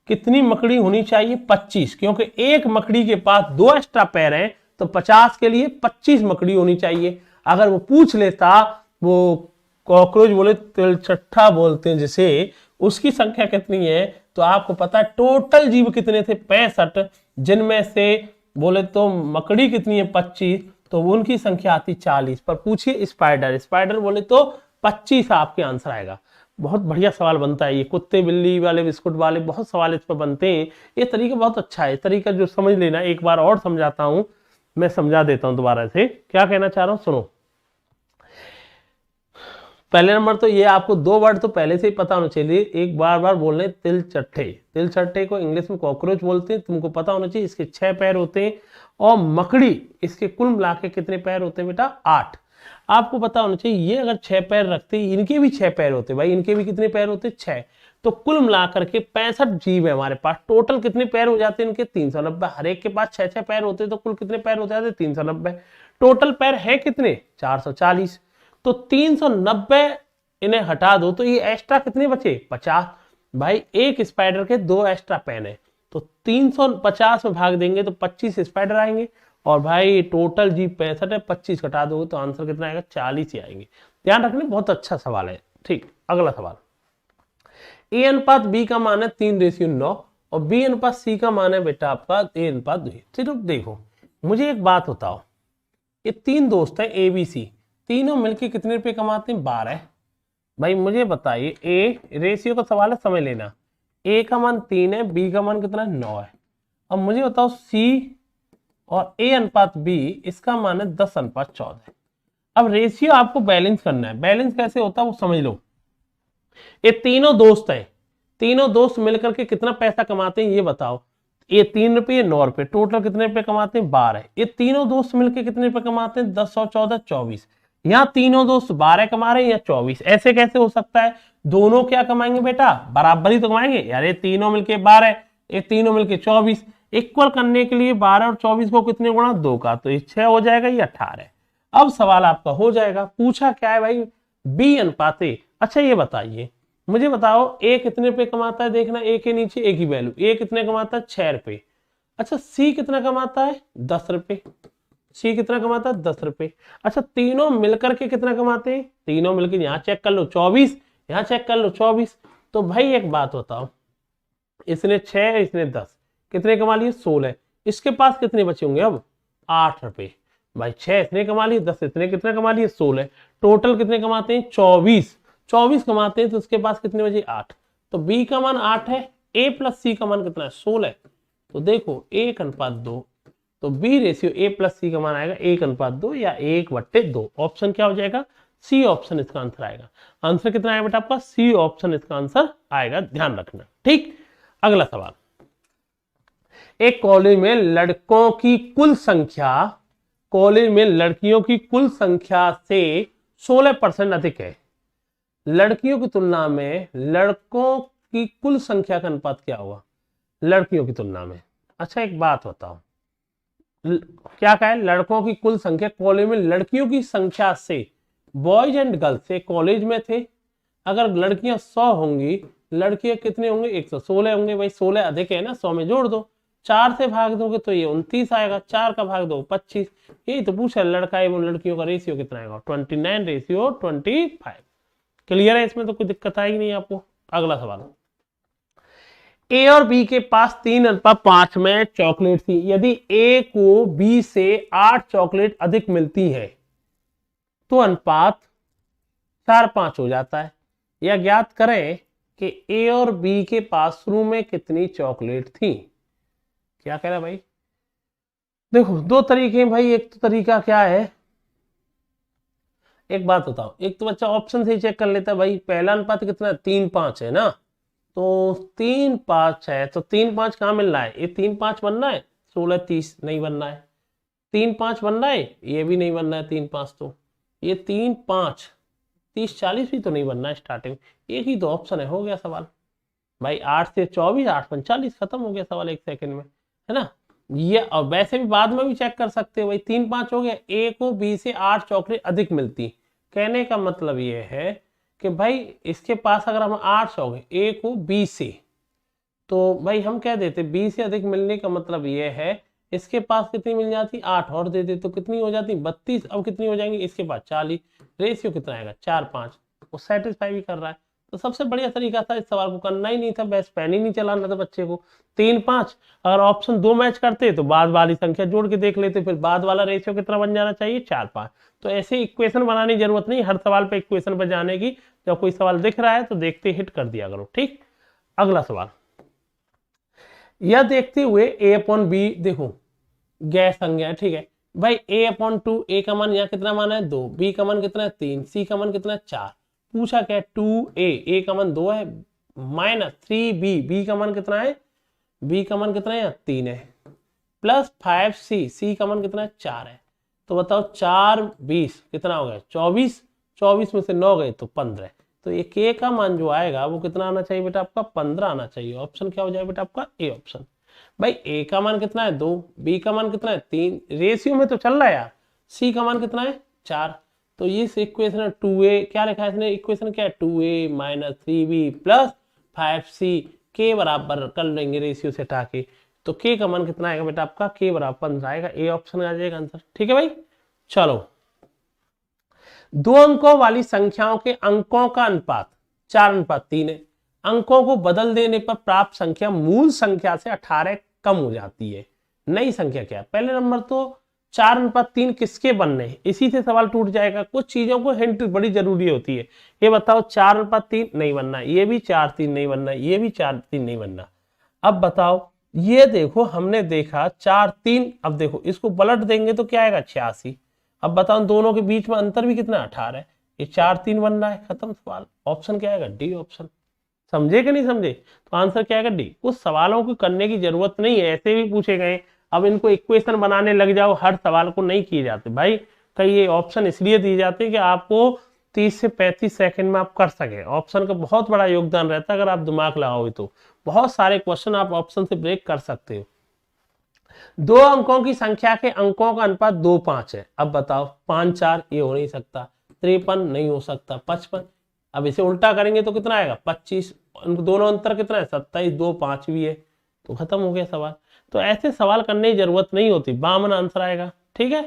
कितनी मकड़ी होनी चाहिए 25, क्योंकि एक मकड़ी के पास 2 एक्स्ट्रा पैर हैं, तो 50 के लिए 25 मकड़ी होनी चाहिए। अगर वो पूछ लेता, वो कॉकरोच बोले तिलचट्टा बोलते हैं जिसे, उसकी संख्या कितनी है, तो आपको पता है टोटल जीव कितने थे 65, जिनमें से बोले तो मकड़ी कितनी है 25, तो उनकी संख्या आती 40। पर पूछिए स्पाइडर, स्पाइडर बोले तो 25 आपके आंसर आएगा। बहुत बढ़िया सवाल बनता है ये, कुत्ते बिल्ली वाले बिस्कुट वाले बहुत सवाल इस पर बनते हैं। ये तरीका बहुत अच्छा है, तरीका जो समझ लेना, एक बार और समझाता हूं, मैं समझा देता हूं दोबारा से क्या कहना चाह रहा हूं, सुनो। पहले नंबर तो ये आपको 2 वर्ड तो पहले से ही पता होना चाहिए, एक बार बार बोलने, तिलचट्टे, तिलचट्टे को इंग्लिश में कॉकरोच बोलते हैं, तुमको पता होना चाहिए इसके 6 पैर होते हैं, और मकड़ी इसके कुल मिला के कितने पैर होते हैं बेटा 8। आपको पता होना चाहिए ये अगर 6 पैर रखते, इनके भी 6 पैर होते भाई, इनके भी कितने पैर होते 6, तो कुल मिलाकर के 65 जीव है हमारे पास, टोटल कितने पैर हो जाते हैं इनके 390। हर एक के पास 6 पैर होते, तो कुल कितने पैर हो जाते 390। टोटल पैर है कितने 440, तो 390 इन्हें हटा दो तो ये एक्स्ट्रा कितने बचे 50। भाई एक स्पाइडर के 2 एक्स्ट्रा पेन है तो 350 में भाग देंगे तो 25 स्पाइडर आएंगे और भाई टोटल जी 65 है, 25 घटा दोगे तो आंसर कितना आएगा 40 ही आएंगे। ध्यान रखना बहुत अच्छा सवाल है। ठीक, अगला सवाल, ए अनुपात बी का मान है 3:9 और बी अनुपात सी का मान है बेटा आपका ए अनुपात 2। सिर्फ देखो मुझे एक बात बताओ, ये 3 दोस्त हैं ए बी सी, तीनों मिलके कितने रुपए कमाते हैं 12। भाई मुझे बताइए, ए रेशियो का सवाल है समझ लेना, ए का मान 3 है, बी का मान कितना है 9 है। अब मुझे बताओ सी और ए अनुपात बी इसका मान है 10:14। अब रेशियो आपको बैलेंस करना है, बैलेंस कैसे होता है वो समझ लो। ये तीनों दोस्त हैं, तीनों दोस्त मिलकर के कितना पैसा कमाते हैं ये बताओ। ये 3 रुपये 9 रुपये, टोटल कितने रुपए कमाते हैं 12। ये तीनों दोस्त मिलकर कितने रुपए कमाते हैं 10 और 14 24। यहाँ तीनों दोस्त 12 कमा रहे हैं या 24, ऐसे कैसे हो सकता है? दोनों क्या कमाएंगे बेटा बराबर ही तो कमाएंगे यार। ये तीनों मिलके 12, ये तीनों मिलके 24, इक्वल करने के लिए 12 और 24 को कितने गुणा 2 का, तो ये 6 हो जाएगा, ये 18। अब सवाल आपका हो जाएगा, पूछा क्या है भाई बी अनुपात ए। अच्छा ये बताइए, मुझे बताओ ए कितने रुपए कमाता है, देखना ए के नीचे एक ही वैल्यू, ए कितने कमाता है 6 रुपए। अच्छा सी कितना कमाता है 10 रुपए, सी कितना कमाता है 10 रुपए। अच्छा तीनों मिलकर के कितना कमाते हैं, तीनों मिलकर यहाँ चेक कर लो 24, यहाँ चेक कर लो 24। तो भाई एक बात बताओ, इसने 6 इसने 10, कितने कमा लिए 16, इसके पास कितने बचे होंगे अब 8 रुपए। भाई 6 इसने कमा लिए, 10 इसने कितना कमा लिए 16, टोटल कितने कमाते हैं 24, 24 कमाते हैं तो उसके पास कितने बचे 8। तो बी का मान 8 है, ए प्लस सी का मान कितना है 16। तो देखो 1:2, तो बी रेशियो ए प्लस सी का मान आएगा 1:2 या 1/2। ऑप्शन क्या हो जाएगा सी ऑप्शन इसका आंसर आएगा। आंसर कितना आएगा बेटा आपका सी ऑप्शन इसका आंसर आएगा, ध्यान रखना। ठीक, अगला सवाल, एक कॉलेज में लड़कों की कुल संख्या, कॉलेज में लड़कियों की कुल संख्या से 16% अधिक है। लड़कियों की तुलना में लड़कों की कुल संख्या का अनुपात क्या होगा लड़कियों की तुलना में? अच्छा एक बात बताओ, क्या कहा है लड़कों की कुल संख्या, कॉलेज में लड़कियों की संख्या से, बॉयज एंड गर्ल्स से कॉलेज में थे, अगर लड़कियां 100 होंगी, लड़कियां कितने होंगे 116 होंगे। भाई 16 अधिक है ना, 100 में जोड़ दो, 4 से भाग दोगे तो ये 29 आएगा, 4 का भाग दो 25। यही तो पूछा लड़का एवं लड़कियों का रेशियो कितना आएगा 29:25। क्लियर है, इसमें तो कोई दिक्कत आएगी नहीं आपको। अगला सवाल, ए और बी के पास 3:5 में चॉकलेट थी, यदि ए को बी से 8 चॉकलेट अधिक मिलती है तो अनुपात 4:5 हो जाता है। यह ज्ञात करें कि ए और बी के पास शुरू में कितनी चॉकलेट थी। क्या कह रहा है भाई, देखो 2 तरीके हैं भाई। एक तो तरीका क्या है, एक बात बताओ, एक तो बच्चा ऑप्शन से ही चेक कर लेता है भाई, पहला अनुपात कितना है 3:5 है ना, तो 3:5 है तो 3:5 कहाँ मिल रहा है, ये 3:5 बनना है 16:30 नहीं बनना है, 3:5 बनना है ये भी नहीं बनना है 3:5, तो ये 3:5 30-40 भी तो नहीं बनना है स्टार्टिंग, एक ही तो ऑप्शन है, हो गया सवाल भाई। 8 से 24 8:45, खत्म हो गया सवाल 1 सेकंड में, है ना। ये और वैसे भी बाद में भी चेक कर सकते हो भाई, 3:5 हो गया, ए को बी से 8 चॉकलेट अधिक मिलती। कहने का मतलब ये है कि भाई इसके पास अगर हम 8 हो गए ए को बी से, तो भाई हम कह देते बी से अधिक मिलने का मतलब ये है इसके पास कितनी मिल जाती 8 और दे दे तो कितनी हो जाती 32। अब कितनी हो जाएंगी इसके पास 40, रेशियो कितना आएगा 4:5, वो सेटिस्फाई भी कर रहा है। तो सबसे बढ़िया तरीका था इस सवाल को करना ही नहीं था, बस पेन ही नहीं चलाना था बच्चे को। 3:5 अगर ऑप्शन 2 मैच करते तो बाद वाली संख्या जोड़ के देख लेते, फिर बाद वाला रेशियो कितना बन जाना चाहिए 4:5। तो ऐसे इक्वेशन बनाने की जरूरत नहीं हर सवाल पे इक्वेशन पर जाने की, जब कोई सवाल दिख रहा है तो देखते हिट कर दिया करो। ठीक, अगला सवाल, यह देखते हुए a/b, देखो गैर संज्ञा है, ठीक है भाई। a/2, a का मान यहाँ कितना मान है 2, b का मान कितना है 3, c का मान कितना है 4। पूछा क्या है 2a, a का मान 2 है, माइनस 3b, b का मान कितना है, b का मान कितना है 3 है, प्लस 5c, c का मान कितना है 4 है। तो बताओ 4 20 कितना हो गया 24, 24 में से 9 गए तो 15। तो ये k का मान जो आएगा वो कितना आना चाहिए बेटा आपका 15 आना चाहिए। ऑप्शन क्या हो जाएगा बेटा आपका ए ऑप्शन। भाई a का मान कितना है 2, b का मान कितना है 3, रेशियो में तो चल रहा है यार, c का मान कितना है 4, तो इस इक्वेशन में 2a क्या लिखा है इसने, इक्वेशन क्या है 2a minus 3b plus 5c के बराबर कर लेंगे रेशियो से हटा के, तो k का मान कितना आएगा बेटा आपका, k बराबर 15 आएगा, ए ऑप्शन आ जाएगा आंसर। ठीक है भाई। चलो, दो अंकों वाली संख्याओं के अंकों का अनुपात 4:3 है। अंकों को बदल देने पर प्राप्त संख्या मूल संख्या से 18 कम हो जाती है। नई संख्या क्या है? पहले नंबर तो 4:3 किसके बनने हैं, इसी से सवाल टूट जाएगा। कुछ चीजों को हिंट बड़ी जरूरी होती है। ये बताओ 4:3 नहीं बनना, ये भी 4:3 नहीं बनना, ये भी 4:3 नहीं बनना। अब बताओ, ये देखो हमने देखा 4:3, अब देखो इसको पलट देंगे तो क्या आएगा 86। अब बताओ दोनों के बीच में अंतर भी कितना 18 है, ये 4:3 बनना है, खत्म सवाल। ऑप्शन क्या आएगा? D option. समझे कि नहीं समझे? तो आंसर क्या आएगा? डी। कुछ सवालों को करने की जरूरत नहीं है, ऐसे भी पूछे गए। अब इनको इक्वेशन बनाने लग जाओ, हर सवाल को नहीं किए जाते भाई। कई ये ऑप्शन इसलिए दिए जाते हैं कि आपको 30 से 35 सेकंड में आप कर सके। ऑप्शन का बहुत बड़ा योगदान रहता है, अगर आप दिमाग लगाओगे तो बहुत सारे क्वेश्चन आप ऑप्शन से ब्रेक कर सकते हो। दो अंकों की संख्या के अंकों का अनुपात 2:5 है। अब बताओ 5:4 ये हो नहीं सकता, 53 नहीं हो सकता, 55। अब इसे उल्टा करेंगे तो कितना आएगा 25। दोनों अंतर कितना है 27, 2:5 भी है, तो खत्म हो गया सवाल। तो ऐसे सवाल करने की जरूरत नहीं होती, 52 आंसर आएगा। ठीक है,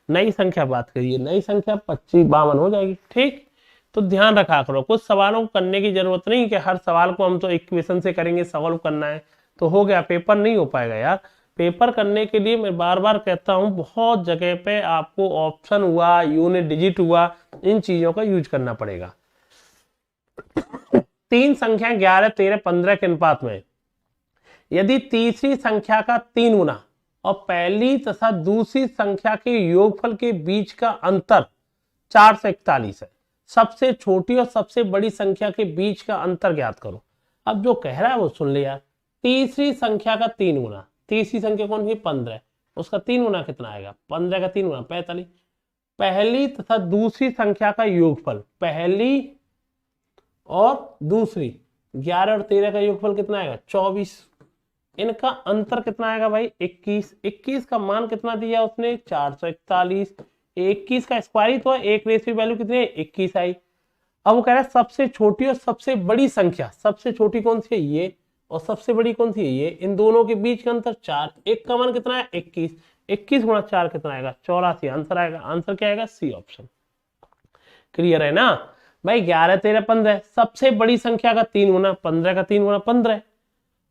नई संख्या बात करिए, नई संख्या 25 52 हो जाएगी। ठीक, तो ध्यान रखा करो, कुछ सवालों को करने की जरूरत नहीं कि हर सवाल को हम तो इक्वेशन से करेंगे, सॉल्व करना है तो हो गया, पेपर नहीं हो पाएगा यार। पेपर करने के लिए मैं बार बार कहता हूं, बहुत जगह पे आपको ऑप्शन हुआ, यूनिट डिजिट हुआ, इन चीजों का यूज करना पड़ेगा। तीन संख्या 11, 13, 15 के अनुपात में यदि तीसरी संख्या का 3 गुना और पहली तथा दूसरी संख्या के योगफल के बीच का अंतर 441 है, सबसे छोटी और सबसे बड़ी संख्या के बीच का अंतर ज्ञात करो। अब जो कह रहा है वो सुन लिया। तीसरी संख्या का 3 गुना, तीसरी संख्या कौन सी 15, उसका 3 गुना कितना आएगा, 15 का 3 गुना 45। पहली तथा दूसरी संख्या का योगफल, पहली और दूसरी 11 और 13 का योगफल कितना आएगा 24। इनका अंतर कितना आएगा भाई 21। 21 का मान कितना दिया उसने 441। 21 का स्क्वायर ही तो है, एक रेशियो वैल्यू कितनी है 21 आई। अब वो कह रहा है सबसे छोटी और सबसे बड़ी संख्या, सबसे छोटी कौन सी है ये, और सबसे बड़ी कौन सी है ये, इन दोनों के बीच का अंतर 4। एक का मान कितना है 21, 21 गुणा 4 कितना आएगा 84। आंसर आएगा, आंसर क्या आएगा सी ऑप्शन। क्लियर है ना भाई। 11, 13, 15, सबसे बड़ी संख्या का 3 गुना, 15 का 3 गुना 15,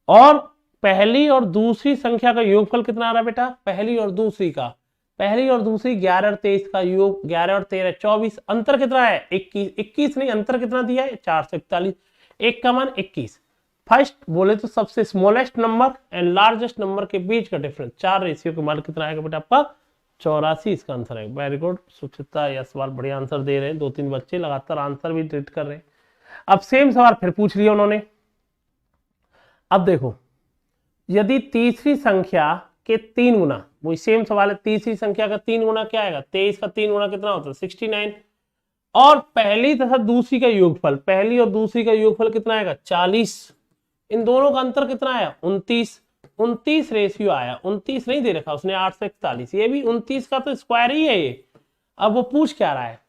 और पहली और दूसरी संख्या का योगफल कितना आ रहा है बेटा, पहली और दूसरी का, पहली और दूसरी 11 और 23 का योग, 11 और 13 24, अंतर कितना है 21। 21 नहीं, अंतर कितना दिया है 441, एक का मान 21। फर्स्ट बोले तो सबसे smallest number and largest number के बीच का डिफरेंस, 4 रेशियो के मान कितना आएगा बेटा आपका 84। इसका आंसर है। वेरी गुड सुचिता, यह सवाल बढ़िया आंसर दे रहे हैं, 2-3 बच्चे लगातार आंसर भी ट्रीट कर रहे हैं। अब सेम सवाल फिर पूछ लिया उन्होंने। अब देखो, यदि तीसरी संख्या के 3 गुना, वही सेम सवाल है, तीसरी संख्या का 3 गुना क्या आएगा, 23 का 3 गुना कितना होता है 69, और पहली तथा दूसरी का योगफल, पहली और दूसरी का योगफल कितना आएगा 40। इन दोनों का अंतर कितना आया 29। 29 रेशियो आया, 29 नहीं दे रखा उसने 841, ये भी 29 का तो स्क्वायर ही है ये। अब वो पूछ क्या रहा है,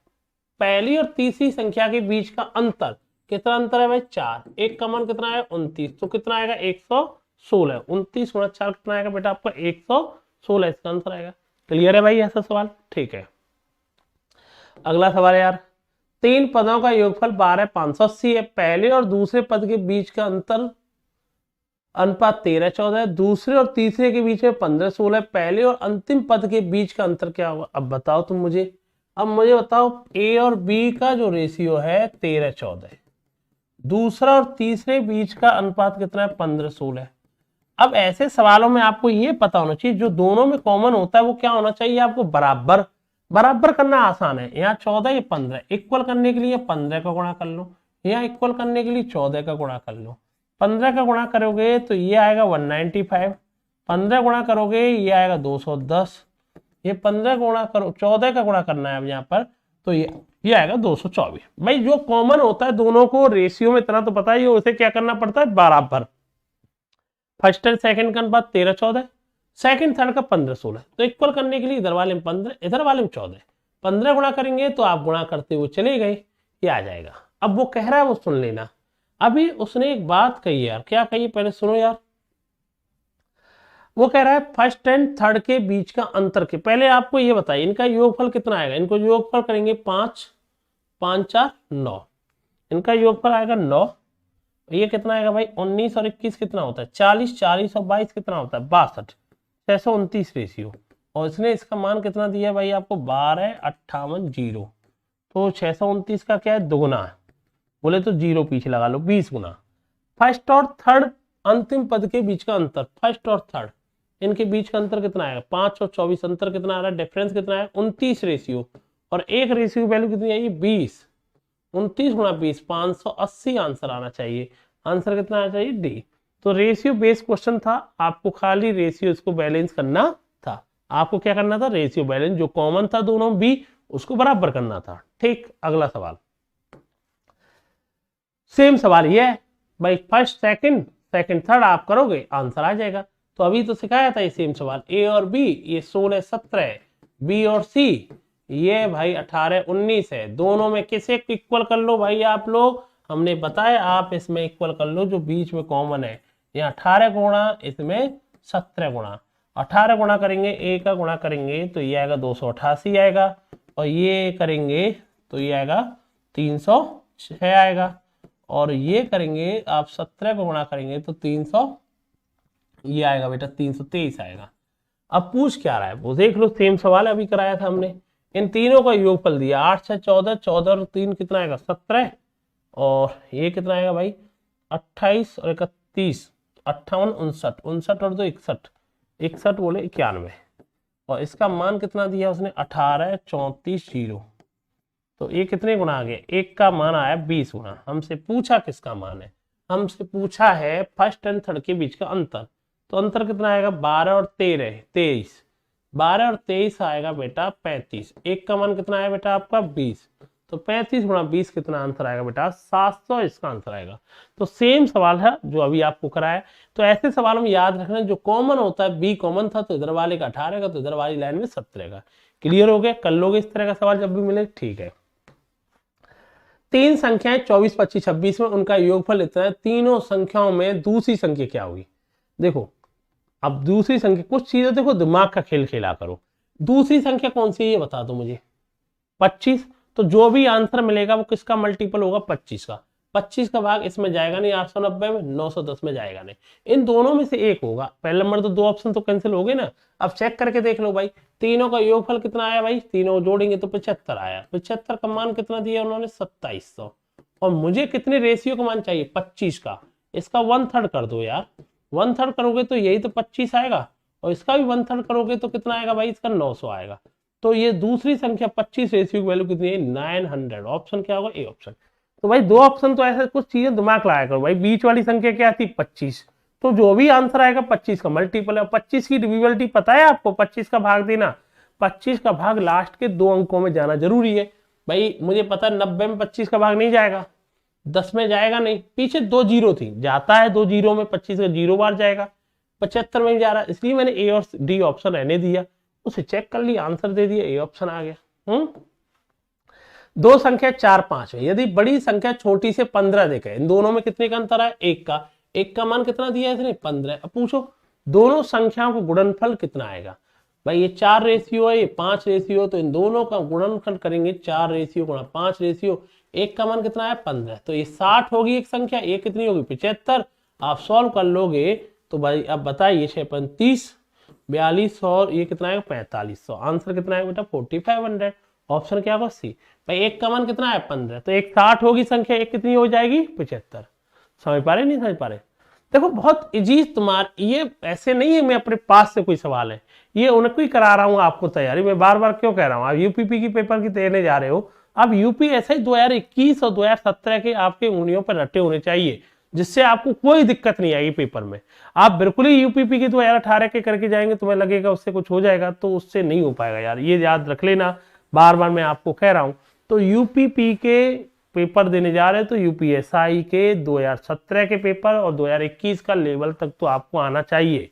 पहली और तीसरी संख्या के बीच का अंतर, कितना अंतर है भाई 4, एक का मान कितना है 29, तो कितना आएगा 116। 29 गुणा 4 कितना आएगा बेटा आपका 116, इसका आंसर आएगा। क्लियर है भाई ऐसा सवाल? ठीक है, अगला सवाल है यार, 3 पदों का योगफल 12 580 है, पहले और दूसरे पद के बीच का अंतर अनुपात 13-14 है, दूसरे और तीसरे के बीच में 15-16 है, पहले और अंतिम पद के बीच का अंतर क्या होगा। अब बताओ तुम मुझे, अब मुझे बताओ ए और बी का जो रेशियो है 13-14 है, दूसरा और तीसरे बीच का अनुपात कितना है 15-16 है। अब ऐसे सवालों में आपको ये पता होना चाहिए जो दोनों में कॉमन होता है वो क्या होना चाहिए आपको, बराबर। बराबर करना आसान है, यहाँ 14 ये 15, इक्वल करने के लिए 15 का गुणा कर लो, यहाँ इक्वल करने के लिए 14 का गुणा कर लो। 15 का गुणा करोगे तो ये आएगा 195, 15 गुणा करोगे ये आएगा 210, ये 15 गुणा करो, 14 का गुणा करना है अब यहाँ पर, तो ये आएगा 224। भाई जो कॉमन होता है दोनों को रेशियो में, इतना तो पता ही है, उसे क्या करना पड़ता है बराबर। फर्स्ट एंड सेकंड का अनुपात 13-14, सेकंड थर्ड का 15-16, तो इक्वल करने के लिए इधर वाले में 15 इधर वाले में 14, 15 गुणा करेंगे तो आप गुणा करते हुए चले गए, ये आ जाएगा। अब वो कह रहा है वो सुन लेना। अभी उसने एक बात कही यार, क्या कही पहले सुनो यार। वो कह रहा है फर्स्ट एंड थर्ड के बीच का अंतर के, पहले आपको ये बताइए इनका योगफल कितना आएगा। इनको योगफल करेंगे 5 5 4 9, इनका योगफल आएगा 9। ये कितना आएगा भाई 19 और 21 कितना होता है 40, 40 और 22 कितना होता है 62, 629 रेशियो। और इसने इसका मान कितना दिया है भाई आपको 1258 तो 629 का क्या है दुगुना है, बोले तो 0 पीछे लगा लो 20 गुना। फर्स्ट और थर्ड अंतिम पद के बीच का अंतर, फर्स्ट और थर्ड इनके बीच का अंतर कितना आएगा 5 और 24, अंतर कितना आ रहा है डिफरेंस कितना है 29 रेशियो। और एक रेशियो वैल्यू कितनी आई 20, 29 गुणा 20 580 आंसर आना चाहिए। आंसर कितना आना चाहिए डी। तो रेशियो बेस्ड क्वेश्चन था, आपको खाली रेशियो इसको बैलेंस करना था। आपको क्या करना था रेशियो बैलेंस, जो कॉमन था दोनों बी उसको बराबर करना था। ठीक, अगला सवाल सेम सवाल ये है भाई, फर्स्ट सेकंड सेकंड थर्ड आप करोगे आंसर आ जाएगा। तो अभी तो सिखाया था ये सेम सवाल, ए और बी ये 16 17, बी और सी ये भाई 18 19 है, दोनों में किसे इक्वल कर लो भाई आप लोग, हमने बताया आप इसमें इक्वल कर लो जो बीच में कॉमन है। ये 18 गुणा इसमें 17 गुणा, 18 गुणा करेंगे ए का गुणा करेंगे तो ये आएगा 288 आएगा, और ये करेंगे तो ये आएगा 306 आएगा, और ये करेंगे आप 17 को गुणा करेंगे तो 300 ये आएगा बेटा 323 आएगा। अब पूछ क्या रहा है वो देख लो, सेम सवाल अभी कराया था हमने। इन तीनों का योगफल दिया 8 6 14, 14 और 3 कितना आएगा 17, और ये कितना आएगा भाई 28 और 31 58 59 59 और 2 61 61 बोले 91, और इसका मान कितना दिया उसने 18 34 0। तो ये कितने गुना आ गए, एक का मान आया 20 गुना। हमसे पूछा किसका मान है, हमसे पूछा है फर्स्ट एंड थर्ड के बीच का अंतर। तो अंतर कितना आएगा 12 और 13 23, 12 और 23 आएगा बेटा 35, एक का मान कितना आया बेटा आपका 20, तो 35 गुणा 20 कितना आंसर आएगा बेटा 700 इसका आंसर आएगा। तो सेम सवाल है जो अभी आपको कराया। तो ऐसे सवाल में याद रखना जो कॉमन होता है, बी कॉमन था तो इधर वाले का 18 का, तो इधर वाली लाइन में 17 का। क्लियर हो गया, कर लोगे इस तरह का सवाल जब भी मिले, ठीक है। तीन संख्याएं 24 25 26 में उनका योगफल इतना है, तीनों संख्याओं में दूसरी संख्या क्या होगी। देखो अब दूसरी संख्या, कुछ चीजें देखो दिमाग का खेल खेला करो। दूसरी संख्या कौन सी है ये बता दो मुझे, 25। तो जो भी आंसर मिलेगा वो किसका मल्टीपल होगा 25 का। 25 का भाग इसमें जाएगा नहीं 890 में, 910 में जाएगा नहीं, इन दोनों में से एक होगा। पहले नंबर तो दो ऑप्शन तो कैंसिल हो गए ना। अब चेक करके देख लो भाई, तीनों का योगफल कितना आया भाई, तीनों जोड़ेंगे तो 75 आया। 75 का मान कितना दिया उन्होंने 2700, और मुझे कितने रेशियो का मान चाहिए 25 का। इसका 1/3 कर दो यार, 1/3 करोगे तो यही तो 25 आएगा, और इसका भी 1/3 करोगे तो कितना आएगा भाई, इसका 900 आएगा। तो ये दूसरी संख्या 25 रेशियो की वैल्यू कितनी है 900। ऑप्शन क्या होगा ए ऑप्शन। तो भाई दो ऑप्शन तो ऐसे कुछ चीजें दिमाग लगाया करो भाई। बीच वाली संख्या क्या थी 25, तो जो भी आंसर आएगा 25 का मल्टीपल है। 25 की डिविजिबिलिटी पता है आपको, 25 का भाग देना, 25 का भाग लास्ट के दो अंकों में जाना जरूरी है भाई। मुझे पता है 90 में 25 का भाग नहीं जाएगा, 10 में जाएगा नहीं, पीछे 2 जीरो थी, जाता है 2 जीरो में 25 का 0 बार जाएगा, 75 में जा रहा है, इसलिए मैंने ए और डी ऑप्शन रहने दिया। उसे चेक कर लिया, आंसर दे दिया, ए ऑप्शन आ गया। दो संख्या 4 5 है, यदि बड़ी संख्या छोटी से 15 देखे, इन दोनों में कितने का अंतर है, एक का मान कितना दिया है इसने 15। अब पूछो दोनों संख्याओं का गुणनफल कितना आएगा। भाई ये 4 रेशियो है, ये 5 रेशियो, तो इन दोनों का गुणनफल करेंगे 4 रेशियो गुणा 5 रेशियो, एक का मान कितना है 15, तो ये 60 होगी एक संख्या, एक कितनी होगी 75। आप सॉल्व कर लोगे तो भाई अब बताइए 6 35 42 और ये कितना आएगा 4500, आंसर कितना है बेटा 4500। ऑप्शन क्या होगा सी। भाई एक का मान कितना है 15, तो एक 60 होगी संख्या, एक कितनी हो जाएगी 75। समझ पा रहे नहीं समझ पा रहे। देखो बहुत इजी तुम्हारा, ये ऐसे नहीं है मैं अपने पास से कोई सवाल है, ये उनको ही करा रहा हूँ आपको तैयारी। मैं बार बार क्यों कह रहा हूँ, आप यूपीपी की पेपर की तैयारी जा रहे हो, अब यूपी ऐसा ही 2021 और 2017 के आपके उंगलियों पर रटे होने चाहिए, जिससे आपको कोई दिक्कत नहीं आएगी पेपर में। आप बिल्कुल ही यूपीपी की 2018 के करके जाएंगे, तुम्हें लगेगा उससे कुछ हो जाएगा, तो उससे नहीं हो पाएगा यार, ये याद रख लेना, बार बार मैं आपको कह रहा हूं। तो यूपीपी के पेपर देने जा रहे हैं तो यूपीएसआई के 2017 के पेपर और 2021 का लेवल तक तो आपको आना चाहिए।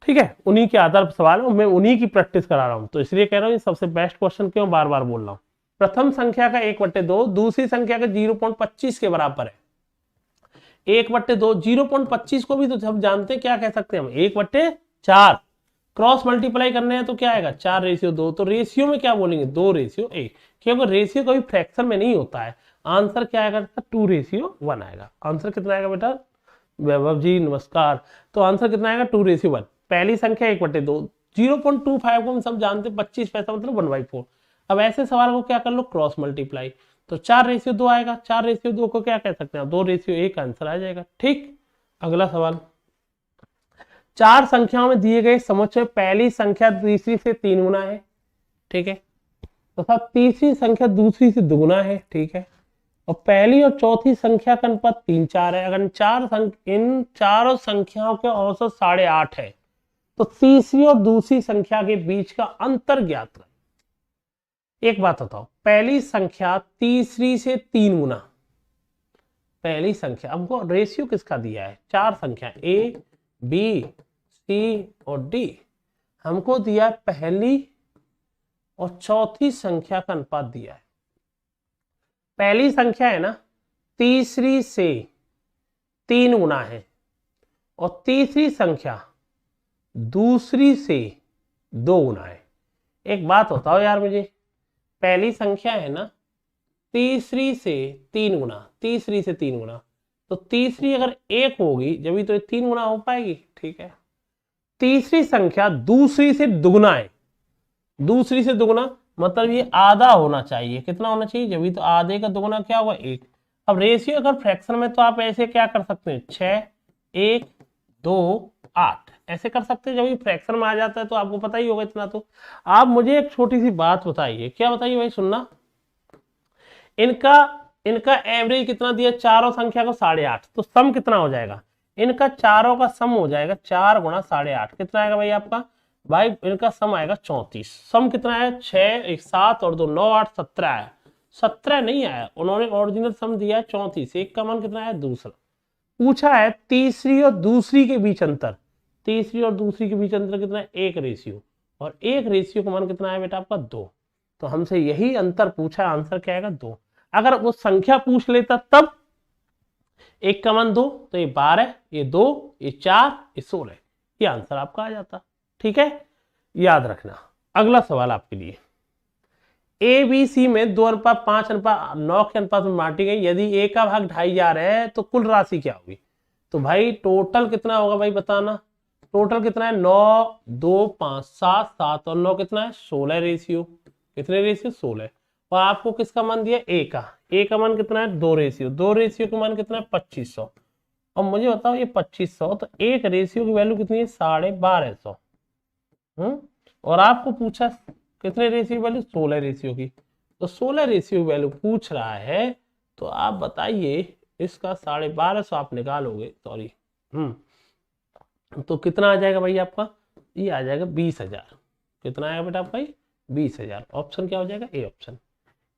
ठीक है, उन्हीं के आधार पर सवाल है, मैं उन्हीं की प्रैक्टिस करा रहा हूं, तो इसलिए कह रहा हूं ये सबसे बेस्ट क्वेश्चन क्यों बार बार बोल रहा हूं। प्रथम संख्या का 1/2, दूसरी संख्या का 0.25 के बराबर है। 1/2, 0.25 को भी तो हम जानते हैं क्या कह सकते हैं हम, 1/4। क्रॉस मल्टीप्लाई करने हैं तो क्या आएगा, 4:2। तो रेशियो में क्या बोलेंगे, 2:1, क्योंकि रेशियो कभी फ्रैक्शन में नहीं होता है। आंसर क्या आएगा, 2:1 आएगा। आंसर कितना आएगा बेटा, वैभव जी नमस्कार। तो आंसर कितना आएगा, 2:1। पहली संख्या 1/2, 0.25 को हम सब जानते हैं, 25 पैसा मतलब 1/4। अब ऐसे सवाल को क्या कर लो, क्रॉस मल्टीप्लाई, तो 4:2 आएगा। 4:2 को क्या कह सकते हैं, 2:1 आंसर आ जाएगा। ठीक, अगला सवाल, चार संख्याओं में दिए गए समुच्चय पहली संख्या तीसरी से 3 गुना है। ठीक है, तथा तीसरी संख्या दूसरी से दुगुना है। ठीक है, और पहली और चौथी संख्या का अनुपात 3:4 है। अगर इन चारों संख्याओं के औसत 8.5 है, तो तीसरी और दूसरी संख्या के बीच का अंतर ज्ञात करें। एक बात बताओ, पहली संख्या तीसरी से 3 गुना, पहली संख्या, हमको रेशियो किसका दिया है, चार संख्या ए बी सी और डी, हमको दिया है पहली और चौथी संख्या का अनुपात दिया है। पहली संख्या है ना, तीसरी से 3 गुना है, और तीसरी संख्या दूसरी से 2 गुना है। एक बात बताओ यार मुझे, पहली संख्या है ना तीसरी से 3 गुना, तीसरी से 3 गुना, तो तीसरी अगर 1 होगी जब तो ये 3 गुना हो पाएगी। ठीक है, तीसरी संख्या दूसरी से दुगुना है, दूसरी से दुगुना मतलब ये आधा होना चाहिए। कितना होना चाहिए, जब तो आधे का दुगुना क्या होगा, 1। अब रेशियो अगर फ्रैक्शन में, तो आप ऐसे क्या कर सकते हैं, 6 1 2 8 ऐसे कर सकते हैं। जब ये फ्रैक्शन में आ जाता है तो आपको पता ही होगा इतना। तो आप मुझे एक छोटी सी बात बताइए, क्या बताइए भाई, सुनना, इनका एवरेज कितना दिया, चारों संख्या को 8.5, तो सम कितना हो जाएगा, इनका चारों का सम हो जाएगा 4 गुणा 8.5, कितना आएगा भाई आपका, भाई इनका सम आएगा 34। सम कितना है, 6 1 7 और 2 9 8 17 है। 17 नहीं आया, उन्होंने ओरिजिनल सम दिया है 34। एक का मान कितना है, दूसरा पूछा है तीसरी और दूसरी के बीच अंतर, तीसरी और दूसरी के बीच अंतर कितना है, 1 और 1 का मान कितना है बेटा आपका, 2। तो हमसे यही अंतर पूछा, आंसर क्या आएगा, 2। अगर वो संख्या पूछ लेता तब, 1 का मान 2, तो ये 12, ये 2, ये 4, ये 16, ये आंसर आपका आ जाता। ठीक है, याद रखना। अगला सवाल आपके लिए, ए बी सी में 2:5:9 के अनुपात में बांटी गई, यदि ए का भाग 2.5 जा रहा है तो कुल राशि क्या होगी। तो भाई टोटल कितना होगा भाई बताना, टोटल कितना है, 9 2 5 7 7 और 9 कितना है, 16 रेशियो, कितने रेशियो, 16। और आपको किसका मान दिया, ए का मान कितना है, 2 रेशियो का मान कितना है, 2500। और मुझे बताओ ये 2500, तो एक रेशियो की वैल्यू कितनी है, 1250। और आपको पूछा कितने रेशियो वैल्यू, 16 रेशियो की। तो 16 रेशियो वैल्यू पूछ रहा है, तो आप बताइए इसका 1250 आप निकालोगे, सॉरी तो कितना आ जाएगा भाई आपका, ये आ जाएगा 20,000। कितना आएगा बेटा आपका, 20,000। ऑप्शन क्या हो जाएगा, ए ऑप्शन।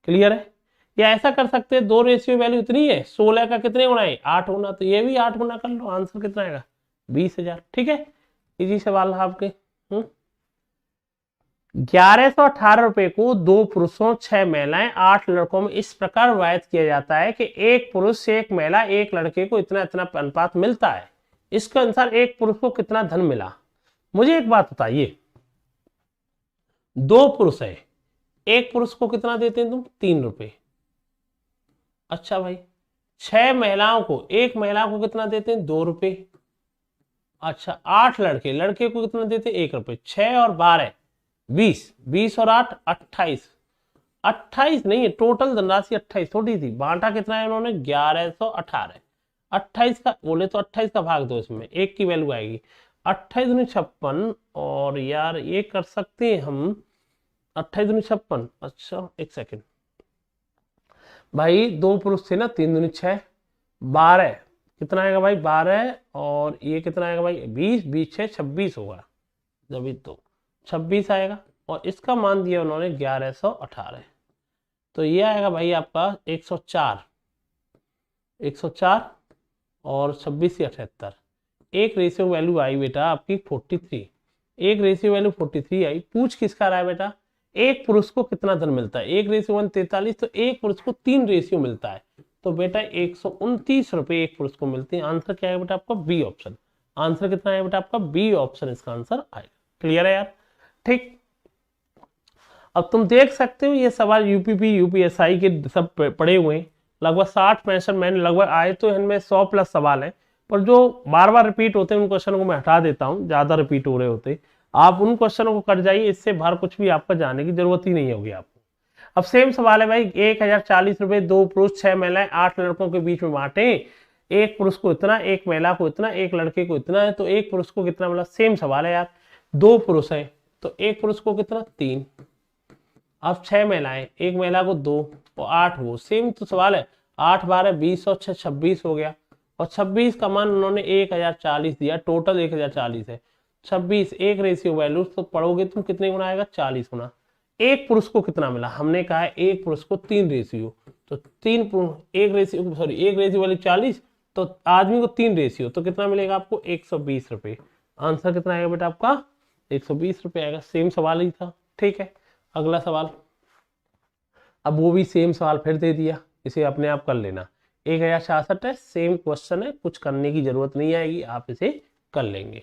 क्लियर है, या ऐसा कर सकते हैं, 2 रेशियो वैल्यू इतनी है, 16 का कितने गुना है, 8 गुना, तो ये भी 8 गुना कर लो, आंसर कितना आएगा, 20,000। ठीक है, इजी सवाल है आपके। 1118 रुपए को 2 पुरुषों 6 महिलाएं 8 लड़कों में इस प्रकार विभाजित किया जाता है कि एक पुरुष से एक महिला एक लड़के को इतना इतना अनुपात मिलता है। इसके अनुसार एक पुरुष को कितना धन मिला। मुझे एक बात बताइए, 2 पुरुष है, एक पुरुष को कितना देते हैं तुम, 3 रुपए। अच्छा भाई, 6 महिलाओं को, एक महिला को कितना देते हैं, 2 रुपए। अच्छा, 8 लड़के, लड़के को कितना देते हैं, 1 रुपए। 6 और 12 20, 20 और 8 28, 28 नहीं है, टोटल धनराशि 28 थोड़ी थी, बांटा कितना है उन्होंने, 1118। 28 का बोले तो 28 का भाग दो, इसमें एक की वैल्यू आएगी, 28 दूनी 56। और यार ये कर सकते हैं हम, 28 दूनी 56। अच्छा एक सेकेंड भाई, 2 पुरुष थे ना, 3 दूनी 6, 12 कितना आएगा भाई, 12 और ये कितना आएगा भाई, 20 20 6 26 होगा, जब तो 26 आएगा। और इसका मान दिया उन्होंने 1118, तो ये आएगा भाई आपका 104 और 26 से 78, एक रेशियो वैल्यू आई बेटा आपकी 43। एक रेशियो वैल्यू 43 आई। पूछ किसका रहा है बेटा, एक पुरुष को कितना धन मिलता है, 1:1 43, तो एक पुरुष को 3 रेशियो मिलता है, तो बेटा 129 रुपए एक पुरुष को मिलते हैं। आंसर क्या है बेटा आपका बी ऑप्शन। आंसर कितना है बेटा आपका बी ऑप्शन इसका आंसर आएगा। क्लियर है यार, ठीक। अब तुम देख सकते हो ये सवाल यूपीपी यूपीएसआई के सब पड़े हुए हैं, लगभग 60-65 मैंने लगभग आए तो इनमें 100+ सवाल हैं, पर जो बार बार रिपीट होते हैं उन क्वेश्चनों को मैं हटा देता हूं, ज्यादा रिपीट हो रहे होते। आप उन क्वेश्चनों को कर जाइए, इससे बाहर कुछ भी आपका जाने की जरूरत ही नहीं होगी आपको। अब सेम सवाल है भाई, 1040 रुपए, 2 पुरुष 6 महिलाएं 8 लड़कों के बीच में बांटे, एक पुरुष को इतना, एक महिला को इतना, एक लड़के को इतना है, तो एक पुरुष को कितना मिला। सेम सवाल है यार, 2 पुरुष है तो एक पुरुष को कितना 3, अब 6 महिलाएं, एक महिला को 2 और 8 वो, सेम तो सवाल है। 8 12 20 और 6 26 हो गया, और 26 का मान उन्होंने 1040 दिया, टोटल 1040 है। 26 एक रेशियो वैल्यू तो पढ़ोगे तुम कितने गुना आएगा, 40 गुना। एक पुरुष को कितना मिला, हमने कहा है एक पुरुष को 3 रेशियो, तो 3 एक रेशियो वाली 40, तो आदमी को 3 रेशियो, तो कितना मिलेगा आपको 120 रुपए। आंसर कितना आएगा बेटा आपका 120 रुपए आएगा। सेम सवाल ही था, ठीक है। अगला सवाल, अब वो भी सेम सवाल फिर दे दिया, इसे अपने आप कर लेना। 1066 है, सेम क्वेश्चन है, कुछ करने की जरूरत नहीं आएगी, आप इसे कर लेंगे।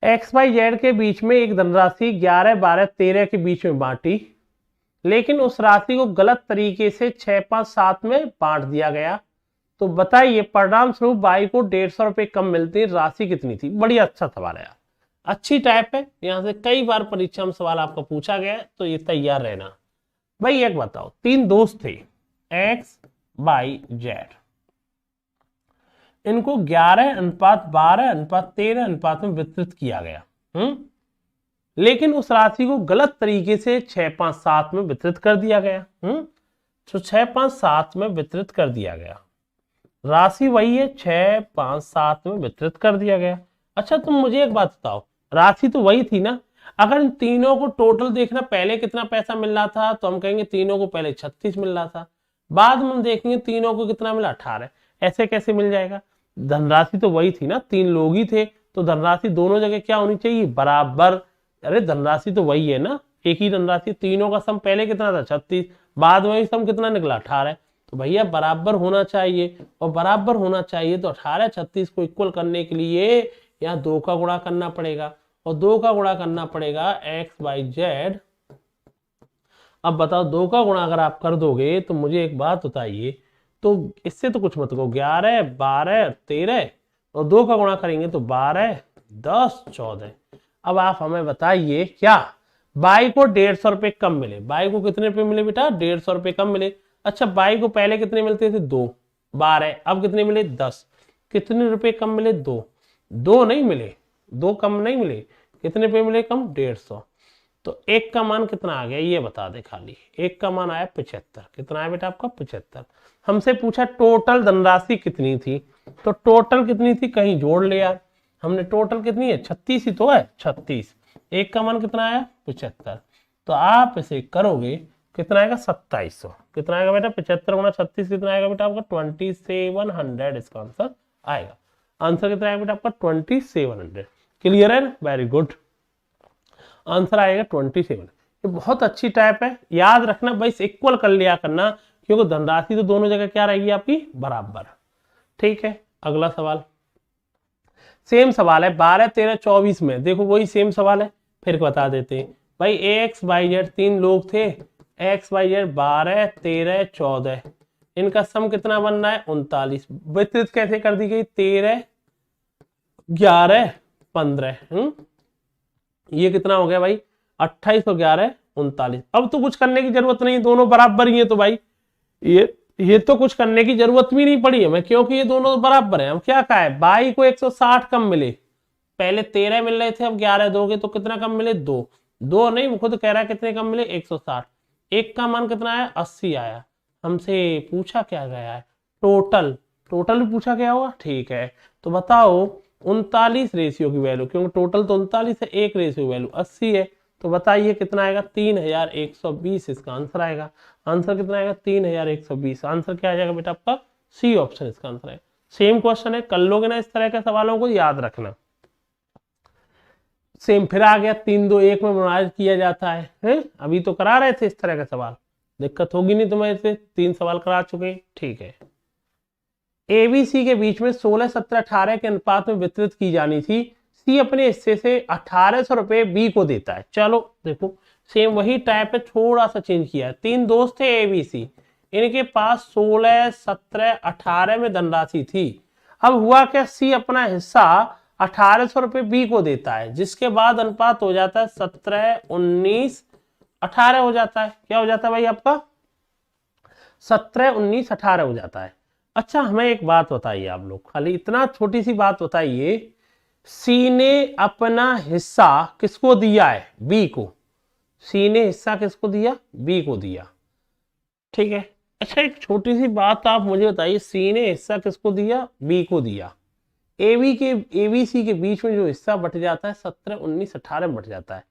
XYZ के बीच में एक धनराशि 11 12 13 के बीच में बांटी, लेकिन उस राशि को गलत तरीके से 6 5 7 में बांट दिया गया, तो बताइए परिणाम स्वरूप बाई को 150 रुपए कम मिलते हैं, राशि कितनी थी। बड़ी अच्छा सवाल है यार, अच्छी टाइप है, यहां से कई बार परीक्षा में सवाल आपका पूछा गया है, तो ये तैयार रहना। भाई एक बताओ, 3 दोस्त थे XYZ, इनको 11:12:13 अनुपात में वितरित किया गया, लेकिन उस राशि को गलत तरीके से 6 5 7 में वितरित कर दिया गया। तो 6 5 7 में वितरित कर दिया गया, राशि वही है, 6 5 7 में वितरित कर दिया गया। अच्छा तुम मुझे एक बात बताओ, राशि तो वही थी ना, अगर इन तीनों को टोटल देखना, पहले कितना पैसा मिल रहा था, तो हम कहेंगे तीनों को पहले 36 मिल रहा था, बाद में हम देखेंगे तीनों को कितना मिला 18। ऐसे कैसे मिल जाएगा, धनराशि तो वही थी ना, 3 लोग ही थे, तो धनराशि दोनों जगह क्या होनी चाहिए, बराबर। अरे धनराशि तो वही है ना, एक ही धनराशि, तीनों का सम पहले कितना था 36, बाद में सम कितना निकला 18, तो भैया बराबर होना चाहिए, और बराबर होना चाहिए तो 18 36 को इक्वल करने के लिए यहाँ 2 का गुणा करना पड़ेगा, और 2 का गुणा करना पड़ेगा XYZ। अब बताओ 2 का गुणा अगर आप कर दोगे तो मुझे एक बात बताइए, तो इससे तो कुछ मत कहो, 11 12 13 और 2 का गुणा करेंगे तो 12 10 14। अब आप हमें बताइए क्या बाई को 150 रुपए कम मिले, बाई को कितने रुपए मिले बेटा 150 रुपए कम मिले। अच्छा बाई को पहले कितने मिलते थे 2 12, अब कितने मिले 10, कितने रुपए कम मिले 2 नहीं मिले, 2 कम नहीं मिले, कितने रुपए मिले कम 150, तो 1 का मान कितना आ गया ये बता दे खाली। 1 का मान आया 75, कितना है बेटा आपका 75। हमसे पूछा टोटल धनराशि कितनी थी, तो टोटल कितनी थी कहीं जोड़ ले यार, हमने टोटल कितनी है 36 ही तो है, 36, 1 का मान कितना आया 75, तो आप इसे करोगे कितना आएगा 2700, कितना आएगा बेटा 75 गुणा 36 कितना आएगा बेटा आपका 2700, इसका आंसर आएगा। आंसर कितना आएगा बेटा आपका 2700। क्लियर है ना, वेरी गुड, आंसर आएगा 27। ये बहुत अच्छी टाइप है, याद रखना बस इक्वल कर लिया करना, क्योंकि धनराशि तो दोनों जगह क्या रहेगी आपकी बराबर। ठीक है अगला सवाल, सेम सवाल है 12 13 24 में, देखो वही सेम सवाल है, फिर बता देते हैं भाई। XYZ 3 लोग थे, XYZ 12 13 14, इनका सम कितना बनना है 39, वितरित कैसे कर दी गई 13 11 15, ये कितना हो गया भाई 28 और 11 39। अब तो कुछ करने की जरूरत नहीं, दोनों बराबर ही है, तो भाई ये तो कुछ करने की जरूरत भी नहीं पड़ी हमें, क्योंकि ये दोनों बराबर है। हम क्या कहा है बाई को 160 कम मिले, पहले 13 मिल रहे थे, अब 11 दोगे तो कितना कम मिले 2 नहीं, वो खुद कह रहा है कितने कम मिले 160। 1 का मान कितना आया 80 आया। हमसे पूछा क्या गया है टोटल भी पूछा गया होगा, ठीक है। तो बताओ 39 रेशियो की वैल्यू, क्योंकि टोटल तो 39 है, एक रेशियो वैल्यू 80 है, तो बताइए कितना आएगा 3120, इसका आंसर आएगा। आंसर कितना आएगा 3120। आंसर क्या आ जाएगा बेटा आपका सी ऑप्शन, इसका आंसर है। सेम क्वेश्चन है, कर लोगे ना इस तरह के सवालों को, याद रखना। सेम फिर आ गया 3 2 1 में विभाजित किया जाता है, हैं? अभी तो करा रहे थे इस तरह का सवाल, दिक्कत होगी नहीं तुम्हें, इसे 3 सवाल करा चुके, ठीक है। एबीसी के बीच में 16 17 18 के अनुपात में वितरित की जानी थी, सी अपने हिस्से से 1800 रुपए बी को देता है। चलो देखो सेम वही टाइप है, थोड़ा सा चेंज किया है। 3 दोस्त थे एबीसी, इनके पास 16 17 18 में धनराशि थी। अब हुआ क्या, सी अपना हिस्सा 1800 रुपए बी को देता है, जिसके बाद अनुपात हो जाता है 17 19 18 हो जाता है। क्या हो जाता है भाई आपका, 17 19 18 हो जाता है। अच्छा हमें एक बात बताइए आप लोग, खाली इतना छोटी सी बात बताइए, सी ने अपना हिस्सा किसको दिया है, बी को। सी ने हिस्सा किसको दिया, बी को दिया, ठीक है। अच्छा एक छोटी सी बात आप मुझे बताइए, सी ने हिस्सा किसको दिया, बी को दिया। एबीसी के बीच में जो हिस्सा बट जाता है 17 19 18 बट जाता है,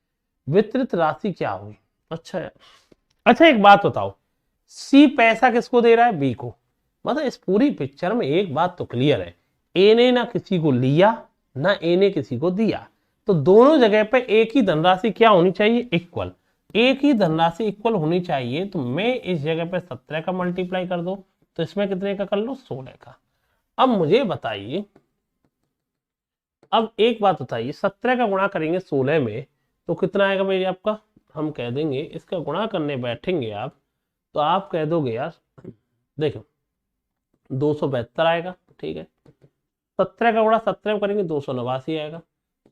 वितरित राशि क्या होगी। अच्छा एक बात बताओ, सी पैसा किसको दे रहा है, बी को। मतलब इस पूरी पिक्चर में एक बात तो क्लियर है, ए ने ना किसी को लिया ना ए ने किसी को दिया, तो दोनों जगह पे एक ही धनराशि क्या होनी चाहिए, इक्वल। एक ही धनराशि इक्वल होनी चाहिए, तो मैं इस जगह पे 17 का मल्टीप्लाई कर दो, तो इसमें कितने का कर लो, 16 का। अब मुझे बताइए, अब एक बात बताइए, 17 का गुणा करेंगे 16 में तो कितना आएगा भाई आपका, हम कह देंगे इसका गुणा करने बैठेंगे आप, तो आप कह दोगे यार देखो 272 आएगा, ठीक है। 17 का गुणा 17 में करेंगे 289 आएगा,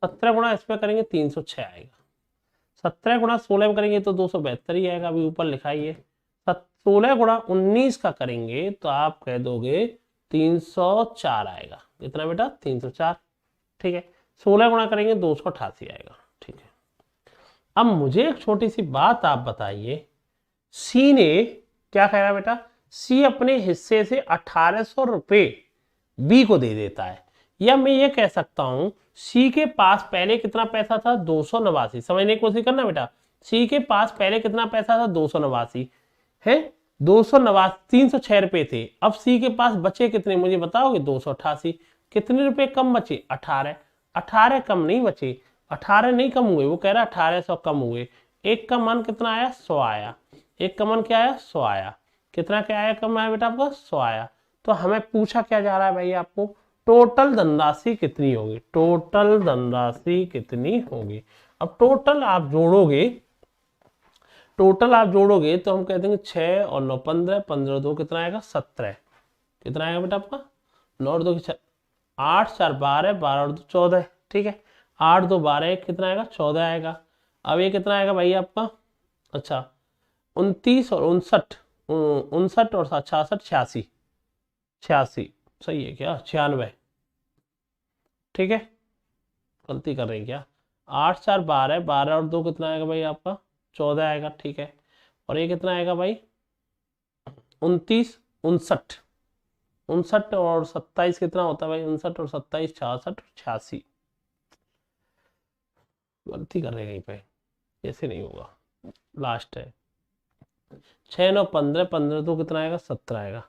17 गुणा इसमें करेंगे 306 आएगा, 17 गुणा 16 में करेंगे तो 272 ही आएगा, अभी ऊपर लिखा ही है। 16 गुणा 19 का करेंगे तो आप कह दोगे 304 आएगा, कितना बेटा 304, ठीक है। 16 गुणा करेंगे 288 आएगा, ठीक है। अब मुझे एक छोटी सी बात आप बताइए, सी ने क्या कह रहा है बेटा, सी अपने हिस्से से 1800 रुपए बी को दे देता है, या मैं ये कह सकता हूं सी के पास पहले कितना पैसा था, 289। समझने की कोशिश करना बेटा, सी के पास पहले कितना पैसा था, 289 है, 289 306 रुपए थे। अब सी के पास बचे कितने मुझे बताओगे, 288। कितने रुपए कम बचे, 18। 18 कम नहीं बचे, 18 नहीं कम हुए, वो कह रहा है 1800 कम हुए। एक का मान कितना आया, 100 आया। एक का मान क्या आया, 100 आया। कितना क्या आया, कम आया बेटा आपका, 100 आया। तो हमें पूछा क्या जा रहा है भाई आपको, टोटल धनराशि कितनी होगी, टोटल धनराशि कितनी होगी। अब टोटल आप जोड़ोगे, टोटल आप जोड़ोगे तो हम कह देंगे 6 और 9 15, 15 2 कितना आएगा, 17। कितना आएगा बेटा आपका, 9 और 2 8 4 12, 12 और 2 14, ठीक है। 8 2 12 कितना आएगा, 14 आएगा। अब ये कितना आएगा भाई आपका, अच्छा 29 और 59, 59 और 66 86, 86 सही है क्या, 96, ठीक है। गलती कर रहे हैं क्या, 8 4 12, 12 और 2 कितना आएगा भाई आपका, 14 आएगा, ठीक है। और ये कितना आएगा भाई, 29 59, 59 और 27 कितना होता है भाई, 59 और 27 66 और 86। गलती कर रहे हैं कहीं पे, ऐसे नहीं होगा, लास्ट है 6 9 15, 15 तो कितना आएगा, 17 आएगा।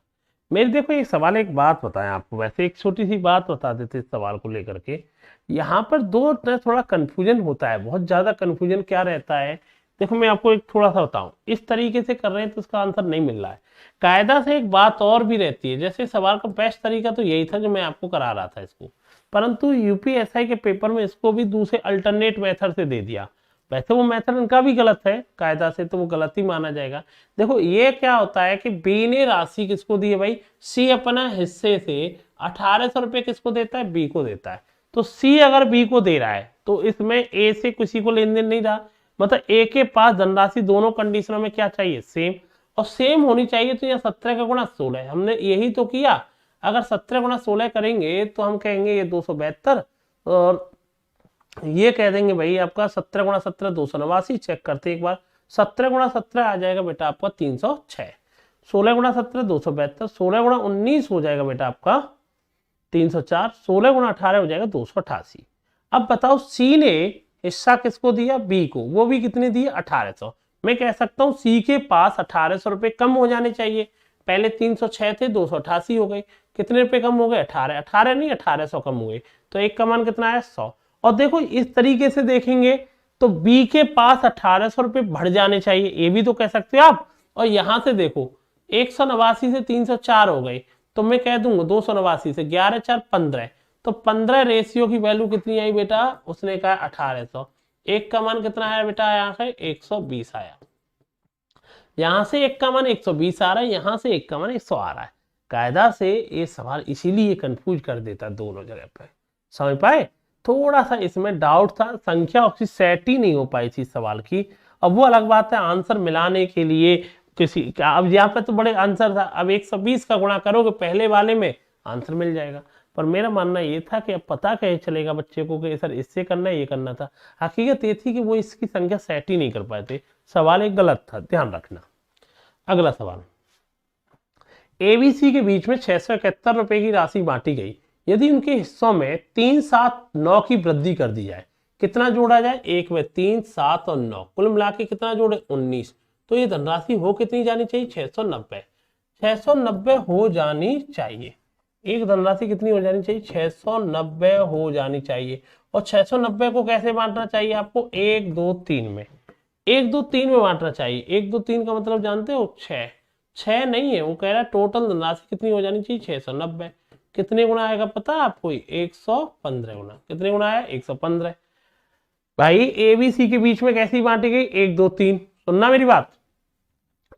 मेरे देखो एक सवाल, एक बात बताएं आपको, वैसे एक छोटी सी बात बता देते इस सवाल को लेकर के। यहाँ पर दो थोड़ा कंफ्यूजन होता है, बहुत ज्यादा कंफ्यूजन क्या रहता है, देखो मैं आपको एक थोड़ा सा बताऊं, इस तरीके से कर रहे हैं तो इसका आंसर नहीं मिल रहा है। कायदा से एक बात और भी रहती है, जैसे सवाल का बेस्ट तरीका तो यही था जो मैं आपको करा रहा था इसको, परंतु यूपीएसआई के पेपर में इसको भी दूसरे अल्टरनेट मेथड से दे दिया। वैसे वो मेथड इनका भी गलत है, कायदा से तो वो गलत ही माना जाएगा। देखो ये क्या होता है कि बी ने राशि किसको दी है भाई, सी अपना हिस्से से 1800 रुपए किसको देता है, बी को देता है। तो सी अगर बी को दे रहा है तो इसमें ए से किसी को लेन देन नहीं रहा, मतलब ए के पास धनराशि दोनों कंडीशनों में क्या चाहिए, सेम, और सेम होनी चाहिए। तो यहाँ 17 का गुणा 16, हमने यही तो किया। अगर 17 गुणा 16 करेंगे तो हम कहेंगे ये 272, और ये कह देंगे भाई आपका 17 गुणा 17 289। चेक करते एक बार, 17 गुणा 17 आ जाएगा बेटा आपका 306, 16 गुणा 17 272, 16 गुणा 19 हो जाएगा बेटा आपका 304, 16 गुणा 18 हो जाएगा 288। अब बताओ सी ने हिस्सा किसको दिया, बी को, वो भी कितने दिए, 1800। मैं कह सकता हूं सी के पास 1800 रुपए कम हो जाने चाहिए, पहले 306 थे 288 हो गए, कितने रुपए कम हो गए, 18 नहीं 1800 कम हुए, तो एक का मान कितना आया, 100। और देखो इस तरीके से देखेंगे तो बी के पास 1800 रुपये बढ़ जाने चाहिए, ये भी तो कह सकते हो आप। और यहां से देखो 189 से 304 हो गए, तो मैं कह दूंगा 289 से 11 4 15, तो 15 रेशियो की वैल्यू कितनी आई बेटा, उसने कहा 1800। एक का मान कितना आया बेटा, यहाँ से 120 आया, यहां से एक का मान 120 आ रहा है, यहां से एक का मान 100 आ रहा है। कायदा से ये सवाल इसीलिए कंफ्यूज कर देता है दोनों जगह पे, समझ पाए। थोड़ा सा इसमें डाउट था, संख्या उसकी सेट ही नहीं हो पाई थी सवाल की। अब वो अलग बात है, आंसर मिलाने के लिए किसी, अब यहाँ पे तो बड़े आंसर था, अब 120 का गुणा करोगे पहले वाले में आंसर मिल जाएगा। पर मेरा मानना ये था कि अब पता कैसे चलेगा बच्चे को कि सर इससे करना है, ये करना था। हकीकत ये थी कि वो इसकी संख्या सेट ही नहीं कर पाए थे, सवाल एक गलत था, ध्यान रखना। अगला सवाल, एबीसी के बीच में 671 रुपए की राशि बांटी गई, यदि उनके हिस्सों में 3 7 9 की वृद्धि कर दी जाए, कितना जोड़ा जाए, एक में 3 7 और 9, कुल मिला के कितना जोड़े 19। तो ये धनराशि हो कितनी जानी चाहिए, 690। 690 हो जानी चाहिए, एक धनराशि कितनी हो जानी चाहिए, 690 हो जानी चाहिए। और 690 को कैसे बांटना चाहिए आपको, 1 2 3 में, 1 2 3 में बांटना चाहिए। 1 2 3 का मतलब जानते हो, 6। 6 नहीं है, वो कह रहा है टोटल धनराशि कितनी हो जानी चाहिए, 690। कितने गुना आएगा पता है आपको, 115 गुना। कितने गुना आया, 115। भाई एबीसी के बीच में कैसी बांटी गई, 1 2 3, सुनना मेरी बात।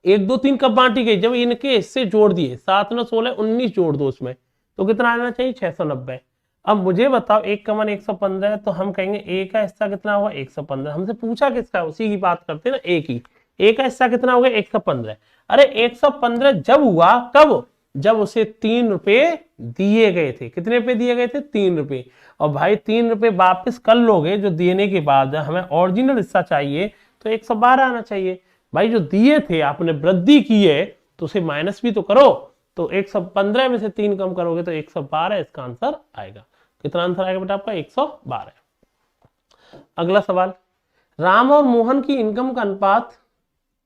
1 2 3 कब बांटी गई, जब इनके हिस्से जोड़ दिए, 7 9 16 19 जोड़ दो उसमें, तो कितना आना चाहिए, 690। अब मुझे बताओ, एक का मान 115 है, तो हम कहेंगे ए का हिस्सा कितना होगा, 115। हमसे पूछा किसका, उसी की बात करते हैं ना, ए की। ए का हिस्सा कितना होगा, 115। अरे 115 जब हुआ, कब, जब उसे 3 रुपए दिए गए थे। कितने रुपए दिए गए थे, 3 रुपए। और भाई 3 रुपए वापिस कर लोगे जो देने के बाद, हमें ओरिजिनल हिस्सा चाहिए, तो 112 आना चाहिए। भाई जो दिए थे आपने वृद्धि की है, तो उसे माइनस भी तो करो, तो 115 में से 3 कम करोगे तो 112 इसका आंसर आएगा। कितना आंसर आएगा बेटा आपका, 112। अगला सवाल, राम और मोहन की इनकम का अनुपात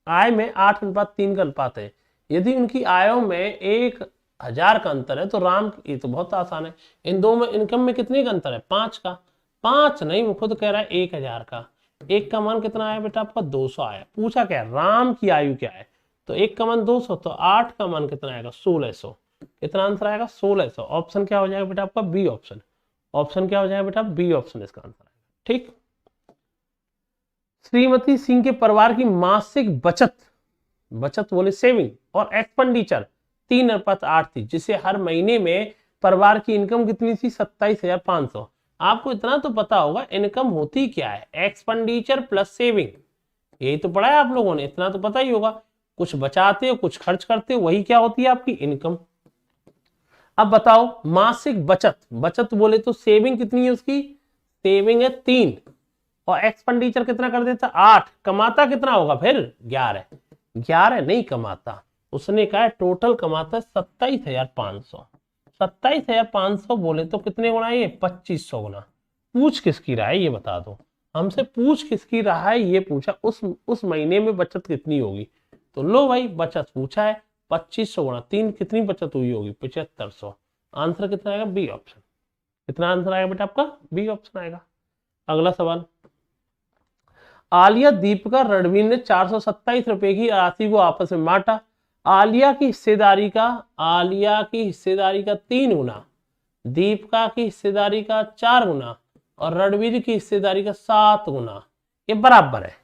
आय में 8:3 का अनुपात है, यदि उनकी आयों में 1000 का अंतर है, तो राम, ये तो बहुत आसान है, इन दो में इनकम में कितने का अंतर है, 5 का। 5 नहीं, वो खुद कह रहा है 1000 का। एक का मान कितना आया बेटा आपका, 200 आया। पूछा क्या, राम की आयु क्या है, तो एक का मान 200, तो 8 का मान कितना आएगा, 1600। कितना आंसर आएगा, 1600। ऑप्शन क्या हो जाएगा बेटा आपका, बी ऑप्शन। ऑप्शन क्या हो जाएगा बेटा, बी ऑप्शन इसका आंसर आएगा। ठीक। श्रीमती सिंह के परिवार की मासिक बचत, बचत बोले सेविंग, और एक्सपेंडिचर 3:8 थी, जिसे हर महीने में परिवार की इनकम कितनी थी, 27,500। आपको इतना तो पता होगा इनकम होती क्या है, एक्सपेंडिचर प्लस सेविंग, यही तो पढ़ा है आप लोगों ने, इतना तो पता ही होगा। कुछ बचाते हो, कुछ खर्च करते हो, वही क्या होती है आपकी इनकम। अब बताओ मासिक बचत, बचत बोले तो सेविंग कितनी है उसकी, सेविंग है 3, और एक्सपेंडिचर कितना कर देता 8, कमाता कितना होगा फिर 11। 11 नहीं कमाता, उसने कहा टोटल कमाता 27,500। 27,500 बोले तो कितने गुना है ये, 2500 गुना। पूछ किसकी रहा है ये बता दो, हमसे पूछ किसकी रहा है ये पूछा, उस महीने में बचत कितनी होगी। तो लो भाई बचत पूछा है, 2500 गुना 3 कितनी बचत हुई होगी, 7500। आंसर कितना आएगा, बी ऑप्शन। कितना आंसर आएगा बेटा आपका, बी ऑप्शन आएगा। अगला सवाल, आलिया, दीपिका, रणवीर ने 427 रुपए की राशि को आपस में बांटा। आलिया की हिस्सेदारी का 3 गुना, दीपिका की हिस्सेदारी का 4 गुना, और रणवीर की हिस्सेदारी का 7 गुना। ये बराबर है,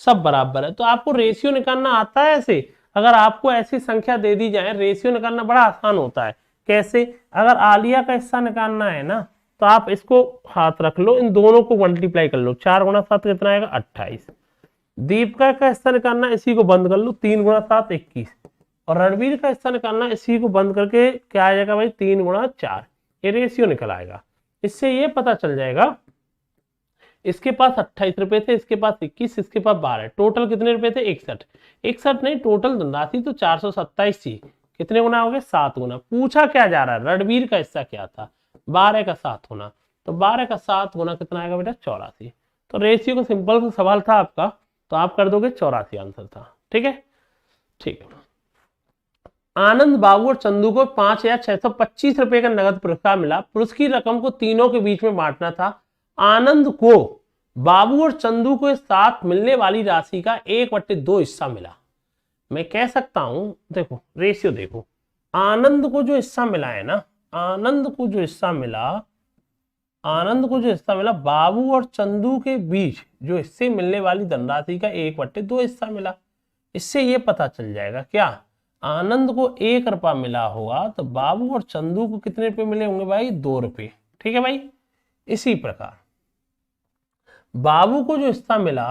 सब बराबर है। तो आपको रेशियो निकालना आता है ऐसे, अगर आपको ऐसी संख्या दे दी जाए, रेशियो निकालना बड़ा आसान होता है। कैसे, अगर आलिया का हिस्सा निकालना है ना, तो आप इसको हाथ रख लो, इन दोनों को मल्टीप्लाई कर लो, 4 गुना 7 कितना आएगा, 28। दीपिका का हिस्सा निकालना, इसी को बंद कर लो, 3 गुना 7 21। और रणवीर का हिस्सा निकालना, इसी को बंद करके क्या आ जाएगा भाई, 3 गुना 4। ये रेशियो निकल आएगा। इससे ये पता चल जाएगा, इसके पास 28 रुपए थे, इसके पास 21, इसके पास 12, टोटल कितने रुपए थे, 61। 61 नहीं, टोटल धनराशि तो 427 थी। कितने गुना हो गए, 7 गुना। पूछा क्या जा रहा है, रणवीर का हिस्सा क्या था, 12 का 7 गुना, तो 12 का 7 गुना कितना आएगा बेटा, 84। तो रेशियो का सिंपल सवाल था आपका, तो आप कर दोगे 84 आंसर था। ठीक है, ठीक है। आनंद, बाबू और चंदू को 5,625 रुपए का नगद पुरस्कार मिला। पुरस्कार की रकम को तीनों के बीच में बांटना था आनंद को बाबू और चंदू के साथ मिलने वाली राशि का 1/2 हिस्सा मिला। मैं कह सकता हूं, देखो रेशियो देखो, आनंद को जो हिस्सा मिला है ना, आनंद को जो हिस्सा मिला बाबू और चंदू के बीच जो हिस्से मिलने वाली धनराशि का 1/2 हिस्सा मिला। इससे ये पता चल जाएगा क्या, आनंद को 1 रुपया मिला होगा तो बाबू और चंदू को कितने रुपए मिले होंगे भाई, 2 रुपए। ठीक है भाई। इसी प्रकार बाबू को जो हिस्सा मिला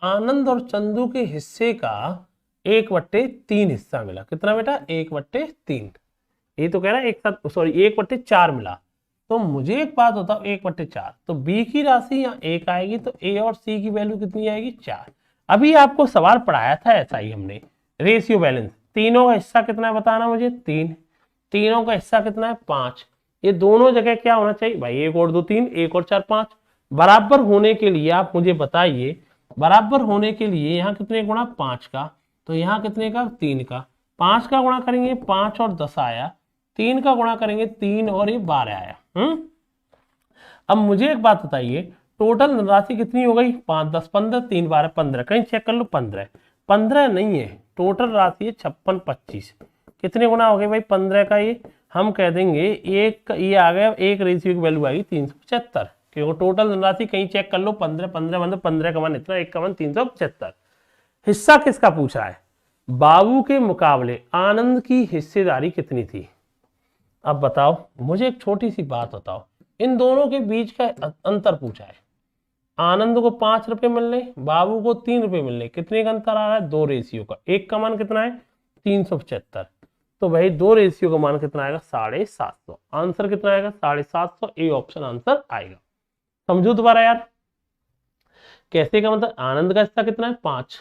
आनंद और चंदू के हिस्से का 1/3 हिस्सा मिला। कितना बेटा, 1/3। ये तो कह रहा है एक साथ, सॉरी 1/4 मिला। तो मुझे एक बात बताओ, 1/4 तो बी की राशि यहाँ 1 आएगी, तो ए और सी की वैल्यू कितनी आएगी, 4। अभी आपको सवाल पढ़ाया था ऐसा ही हमने, रेशियो बैलेंस। तीनों का हिस्सा कितना है बताना मुझे, 3। तीनों का हिस्सा कितना है, 5। ये दोनों जगह क्या होना चाहिए भाई, 1 और 2 3, 1 और 4 5। बराबर होने के लिए आप मुझे बताइए, बराबर होने के लिए यहाँ कितने गुणा, 5 का, तो यहाँ कितने का, 3 का। 5 का गुणा करेंगे 5 और 10 आया, 3 का गुणा करेंगे 3 और ये 12 आया। अब मुझे एक बात बताइए, टोटल राशि कितनी हो गई, 5 10 15, 3 12 15। कहीं चेक कर लो, 15 15 नहीं है, टोटल राशि है 56 25। कितने गुना हो गए भाई 15 का, ये हम कह देंगे एक, ये आ गया, एक रेशियो की वैल्यू आएगी 375, क्योंकि टोटल राशि कहीं चेक कर लो, 15 15 मतलब 15 का मान इतना, 1 का मान 375। हिस्सा किसका पूछा है, बाबू के मुकाबले आनंद की हिस्सेदारी कितनी थी। अब बताओ मुझे एक छोटी सी बात बताओ, इन दोनों के बीच का अंतर पूछा है। आनंद को 5 रुपए मिलने, बाबू को 3 रुपए मिलने, कितने का अंतर आ रहा है, 2 रेशियो का। एक का मान कितना है, 375। तो भाई 2 रेशियो का मान कितना आएगा, 750। आंसर कितना आएगा, 750। ए ऑप्शन आंसर आएगा। समझो दोबारा यार, कैसे का मतलब, आनंद का हिस्सा कितना है, 5,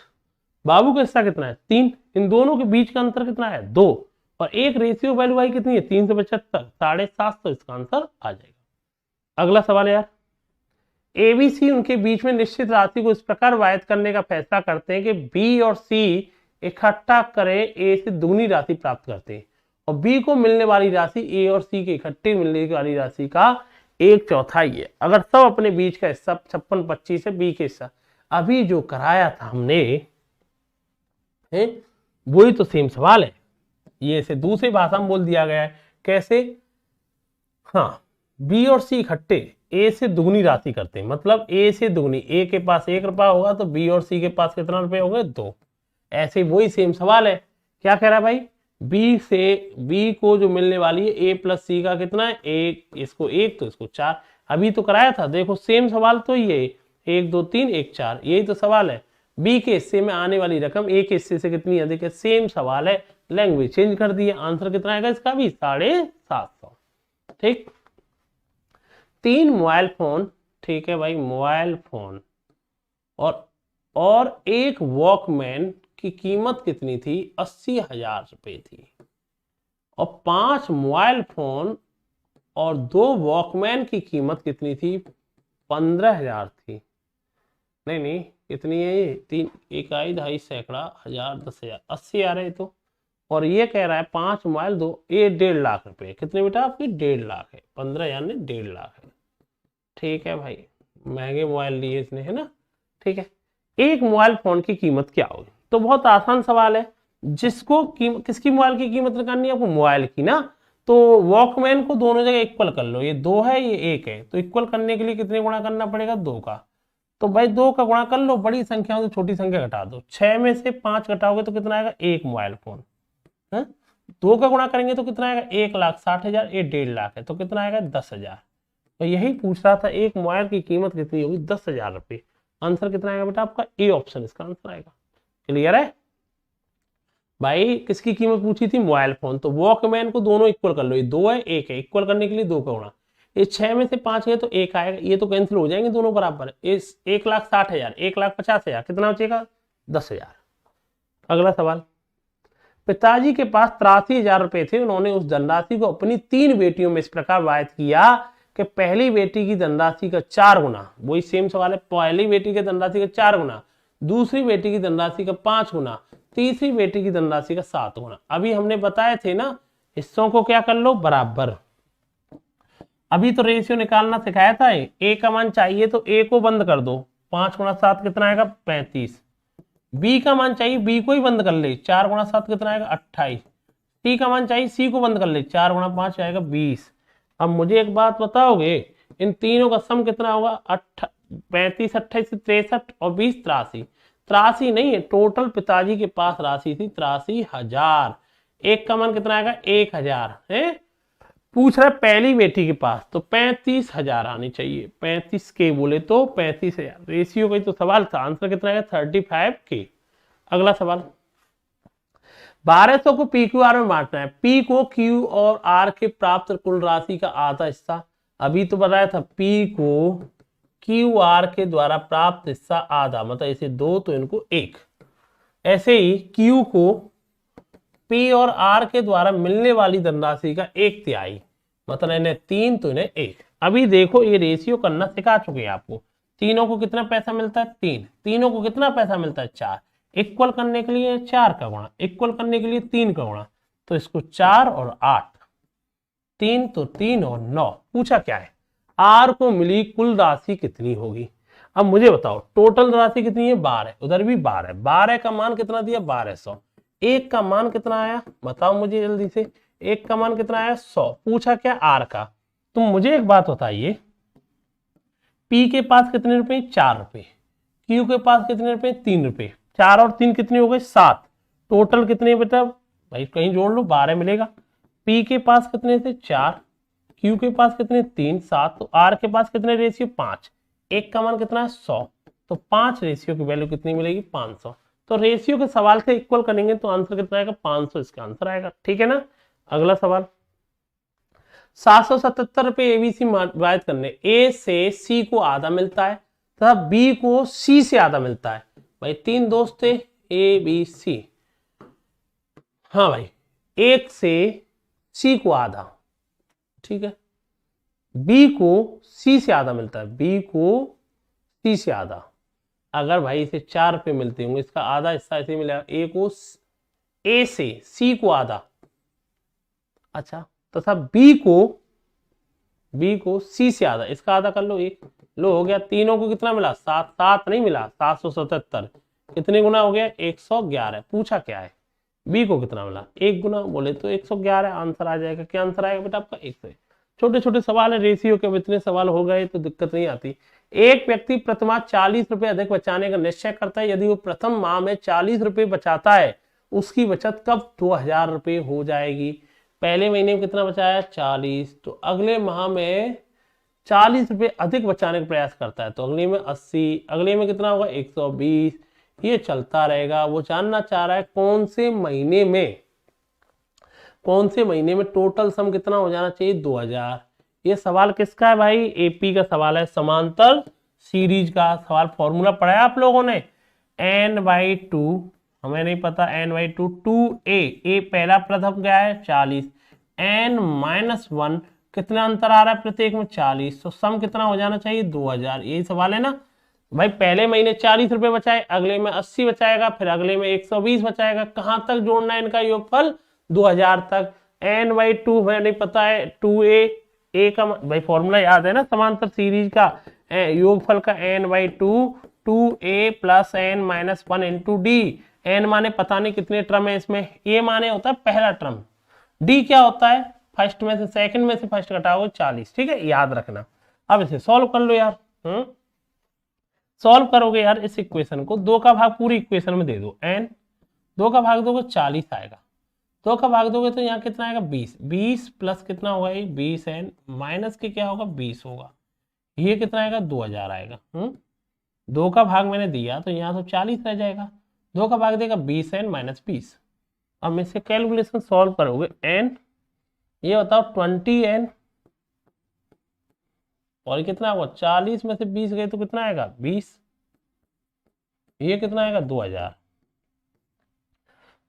बाबू का हिस्सा कितना है, 3, इन दोनों के बीच का अंतर कितना है, 2, और एक रेशियो वैल्यू आई कितनी है, 375, 750। इसका आंसर आ जाएगा। अगला सवाल है यार, एबीसी उनके बीच में निश्चित राशि को इस प्रकार वायद करने का फैसला करते हैं कि बी और सी इकट्ठा करें ए से दुगनी राशि प्राप्त करते हैं, और बी को मिलने वाली राशि ए और सी के इकट्ठे मिलने वाली राशि का 1/4 है। अगर सब अपने बीच का हिस्सा 56 25 है, बी के हिस्सा। अभी जो कराया था हमने है वही तो सेम सवाल है, ये इसे दूसरी भाषा में बोल दिया गया है। कैसे, हाँ, बी और सी इकट्ठे ए से दुगनी राशि करते हैं, मतलब ए से दुगनी, ए के पास 1 रुपया होगा तो बी और सी के पास कितना रुपए होंगे, 2। ऐसे वही सेम सवाल है, क्या कह रहा है भाई, बी से, बी को जो मिलने वाली है ए प्लस सी का कितना है, 1, इसको 1 तो इसको 4। अभी तो कराया था, देखो सेम सवाल तो ये 1 2 3 1 4, यही तो सवाल है। बी के हिस्से में आने वाली रकम ए के हिस्से से कितनी अधिक है, सेम सवाल है, लैंग्वेज चेंज कर दी है। आंसर कितना आएगा इसका भी, 750। ठीक, 3 मोबाइल फोन, ठीक है भाई, मोबाइल फोन और एक वॉकमैन की कीमत कितनी थी, 80,000 रुपए थी, और 5 मोबाइल फोन और 2 वॉकमैन की कीमत कितनी थी, 15,000 थी। नहीं कितनी है ये, 3 1 2 सैकड़ा, 1000 10,000, 80 आ रहे तो। और ये कह रहा है 5 मोबाइल 2, ये 1.5 लाख रुपए। कितने बेटा आपकी, 1.5 लाख है, 15 यानी 1.5 लाख है। ठीक है भाई, महंगे मोबाइल लिए इसने, है ना। ठीक है, एक मोबाइल फोन की कीमत क्या होगी, तो बहुत आसान सवाल है। जिसको किसकी मोबाइल की कीमत निकालनी है आपको, मोबाइल की ना। तो वॉकमैन को दोनों जगह इक्वल कर लो, ये 2 है ये 1 है, तो इक्वल करने के लिए कितने गुणा करना पड़ेगा, 2 का। तो भाई 2 का गुणा कर लो, बड़ी संख्या से छोटी संख्या घटा दो, 6 में से 5 घटाओगे तो कितना आएगा, 1 मोबाइल फोन है। 2 का गुणा करेंगे तो कितना आएगा, 1,60,000, ये 1.5 लाख है, तो कितना आएगा, 10,000। तो यही पूछ रहा था, एक मोबाइल की कीमत कितनी होगी, 10,000 रुपये। आंसर कितना आएगा बेटा आपका, ए ऑप्शन इसका आंसर आएगा। क्लियर है भाई, किसकी कीमत पूछी थी, मोबाइल फोन। तो वॉकमैन को दोनों इक्वल कर लो, ये 2 है 1 है, इक्वल करने के लिए 2 का गुणा, ये 6 में से 5 है तो 1 आएगा, ये तो कैंसिल हो जाएंगे, दोनों बराबर है। 1,60,000 1,50,000, कितना बचेगा, 10,000। अगला सवाल, पिताजी के पास 83,000 रुपए थे, उन्होंने उस धनराशि को अपनी 3 बेटियों में इस प्रकार वायद किया कि पहली बेटी की धनराशि का 4 गुना, वही सेम सवाल है, पहली बेटी की धनराशि का 4 गुना, दूसरी बेटी की धनराशि का 5 गुना, तीसरी बेटी की धनराशि का 7 गुना। अभी हमने बताए थे ना, हिस्सों को क्या कर लो, बराबर। अभी तो रेशियो निकालना सिखाया था, ए का मान चाहिए तो ए को बंद कर दो, 5 गुणा 7 कितना आएगा 35। बी का मान चाहिए, बी को ही बंद कर ले, 4 गुणा 7 कितना आएगा 28। सी का मान चाहिए, सी को बंद कर ले, 4 गुणा 5 आएगा 20। अब मुझे एक बात बताओगे, इन तीनों का सम कितना होगा? 35 28 63 और 20 83। 83 नहीं है, टोटल पिताजी के पास राशि थी 83,000। एक का मान कितना आएगा 1000 है। पूछ रहा है पहली बेटी के पास, तो 35,000 आनी चाहिए। 35 के बोले तो 35,000 रेशियो का ही तो सवाल था, आंसर कितना आएगा 35 के। अगला सवाल, 1200 को पी क्यू आर में बांटना है। पी को क्यू और आर के प्राप्त कुल राशि का आधा हिस्सा, अभी तो बताया था पी को क्यू आर के द्वारा प्राप्त हिस्सा आधा, मतलब इसे 2 तो इनको 1। ऐसे ही क्यू को पी और आर के द्वारा मिलने वाली धनराशि का 1/3, मतलब इन्हें 3 तो इन्हें 1। अभी देखो ये रेशियो करना सिखा चुके हैं आपको। तीनों को कितना पैसा मिलता है 3, तीनों को कितना पैसा मिलता है 4। इक्वल करने के लिए 4 का गुणा, इक्वल करने के लिए 3 का गुणा, तो इसको 4 और 8, 3 तो 3 और 9। पूछा क्या है, आर को मिली कुल राशि कितनी होगी। अब मुझे बताओ टोटल राशि कितनी है 12, उधर भी 12, 12 का मान कितना दिया 1200। एक का मान कितना आया बताओ मुझे जल्दी से, एक का मान कितना आया 100। पूछा क्या आर का। तुम मुझे एक बात बताइए, पी के पास कितने रुपए 4 रुपए, क्यू के पास कितने रुपए 3 रुपए, 4 और 3 कितने हो गए 7, टोटल कितने बेटा भाई कहीं जोड़ लो 12 मिलेगा। पी के पास कितने थे 4, क्यू के पास कितने 3 7, तो आर के पास कितने रेशियो 5, एक का मान कितना है 100, तो 5 रेशियो की वैल्यू कितनी मिलेगी 500। तो रेशियो के सवाल से इक्वल करेंगे तो आंसर कितना आएगा 500, इसका आंसर आएगा। ठीक है ना। अगला सवाल, 777 रुपए एबीसी वायद करने, ए से सी को आधा मिलता है तथा बी को सी से आधा मिलता है। भाई 3 दोस्त थे ए बी सी, हाँ भाई, एक से सी को आधा, ठीक है, बी को सी से आधा मिलता है, बी को सी से आधा। अगर भाई इसे 4 रुपए मिलते होंगे, इसका आधा हिस्सा इसे मिलेगा ए को, ए से सी को आधा, अच्छा, तथा बी को सी से आधा, इसका आधा कर लो 1, लो हो गया। तीनों को कितना मिला 7, 7 नहीं मिला 777, कितने गुना हो गया 111। पूछा क्या है बी को कितना मिला 1 गुना, बोले तो 111 आंसर आ जाएगा। क्या आंसर आएगा बेटा आपका 100। छोटे छोटे सवाल है रेशियो के, इतने सवाल हो गए तो दिक्कत नहीं आती। एक व्यक्ति प्रतिमाह 40 रुपए अधिक बचाने का निश्चय करता है, यदि वो प्रथम माह में 40 रुपए बचाता है उसकी बचत कब 2000 रुपए हो जाएगी। पहले महीने में कितना बचाया 40, तो अगले माह में 40 रुपए अधिक बचाने का प्रयास करता है, तो अगले में 80, अगले में कितना होगा 120, ये चलता रहेगा। वो जानना चाह रहा है कौन से महीने में टोटल सम कितना हो जाना चाहिए 2000। ये सवाल किसका है भाई, एपी का सवाल है, समांतर सीरीज का सवाल। फॉर्मूला पढ़ा है आप लोगों ने, n/2, हमें नहीं पता n/2, 2a, पहला प्रथम क्या है 40, n-1 कितना अंतर आ रहा है प्रत्येक में 40, तो सम कितना हो जाना चाहिए 2000। यही सवाल है ना भाई। पहले महीने 40 रुपए बचाए, अगले में 80 बचाएगा, फिर अगले में 120 बचाएगा, कहां तक जोड़ना है इनका योगफल 2000 तक। n/2 हमें नहीं पता है, 2a, ए का भाई फॉर्मूला याद है ना समांतर सीरीज का, योगफल का n/2, 2a plus n-1 into D. n माने पता नहीं कितने टर्म है इसमें, a माने होता है पहला टर्म, d क्या होता है फर्स्ट में से सेकंड में से फर्स्ट घटाओगे 40, ठीक है, याद रखना। अब इसे सॉल्व कर लो यार, सॉल्व करोगे यार इस इक्वेशन को, 2 का भाग पूरी इक्वेशन में दे दो, n 2 का भाग दोगे 40 आएगा, 2 का भाग दोगे तो यहाँ कितना आएगा 20, 20 प्लस कितना होगा ये 20n माइनस के क्या होगा 20 होगा, ये कितना आएगा 2000 आएगा। 2 का भाग मैंने दिया तो यहाँ तो 40 रह जाएगा, 2 का भाग देगा 20n माइनस 20। अब इससे कैलकुलेशन सॉल्व करोगे, n ये बताओ 20n और कितना होगा 40 में से 20 गए तो कितना आएगा 20, ये कितना आएगा 2000।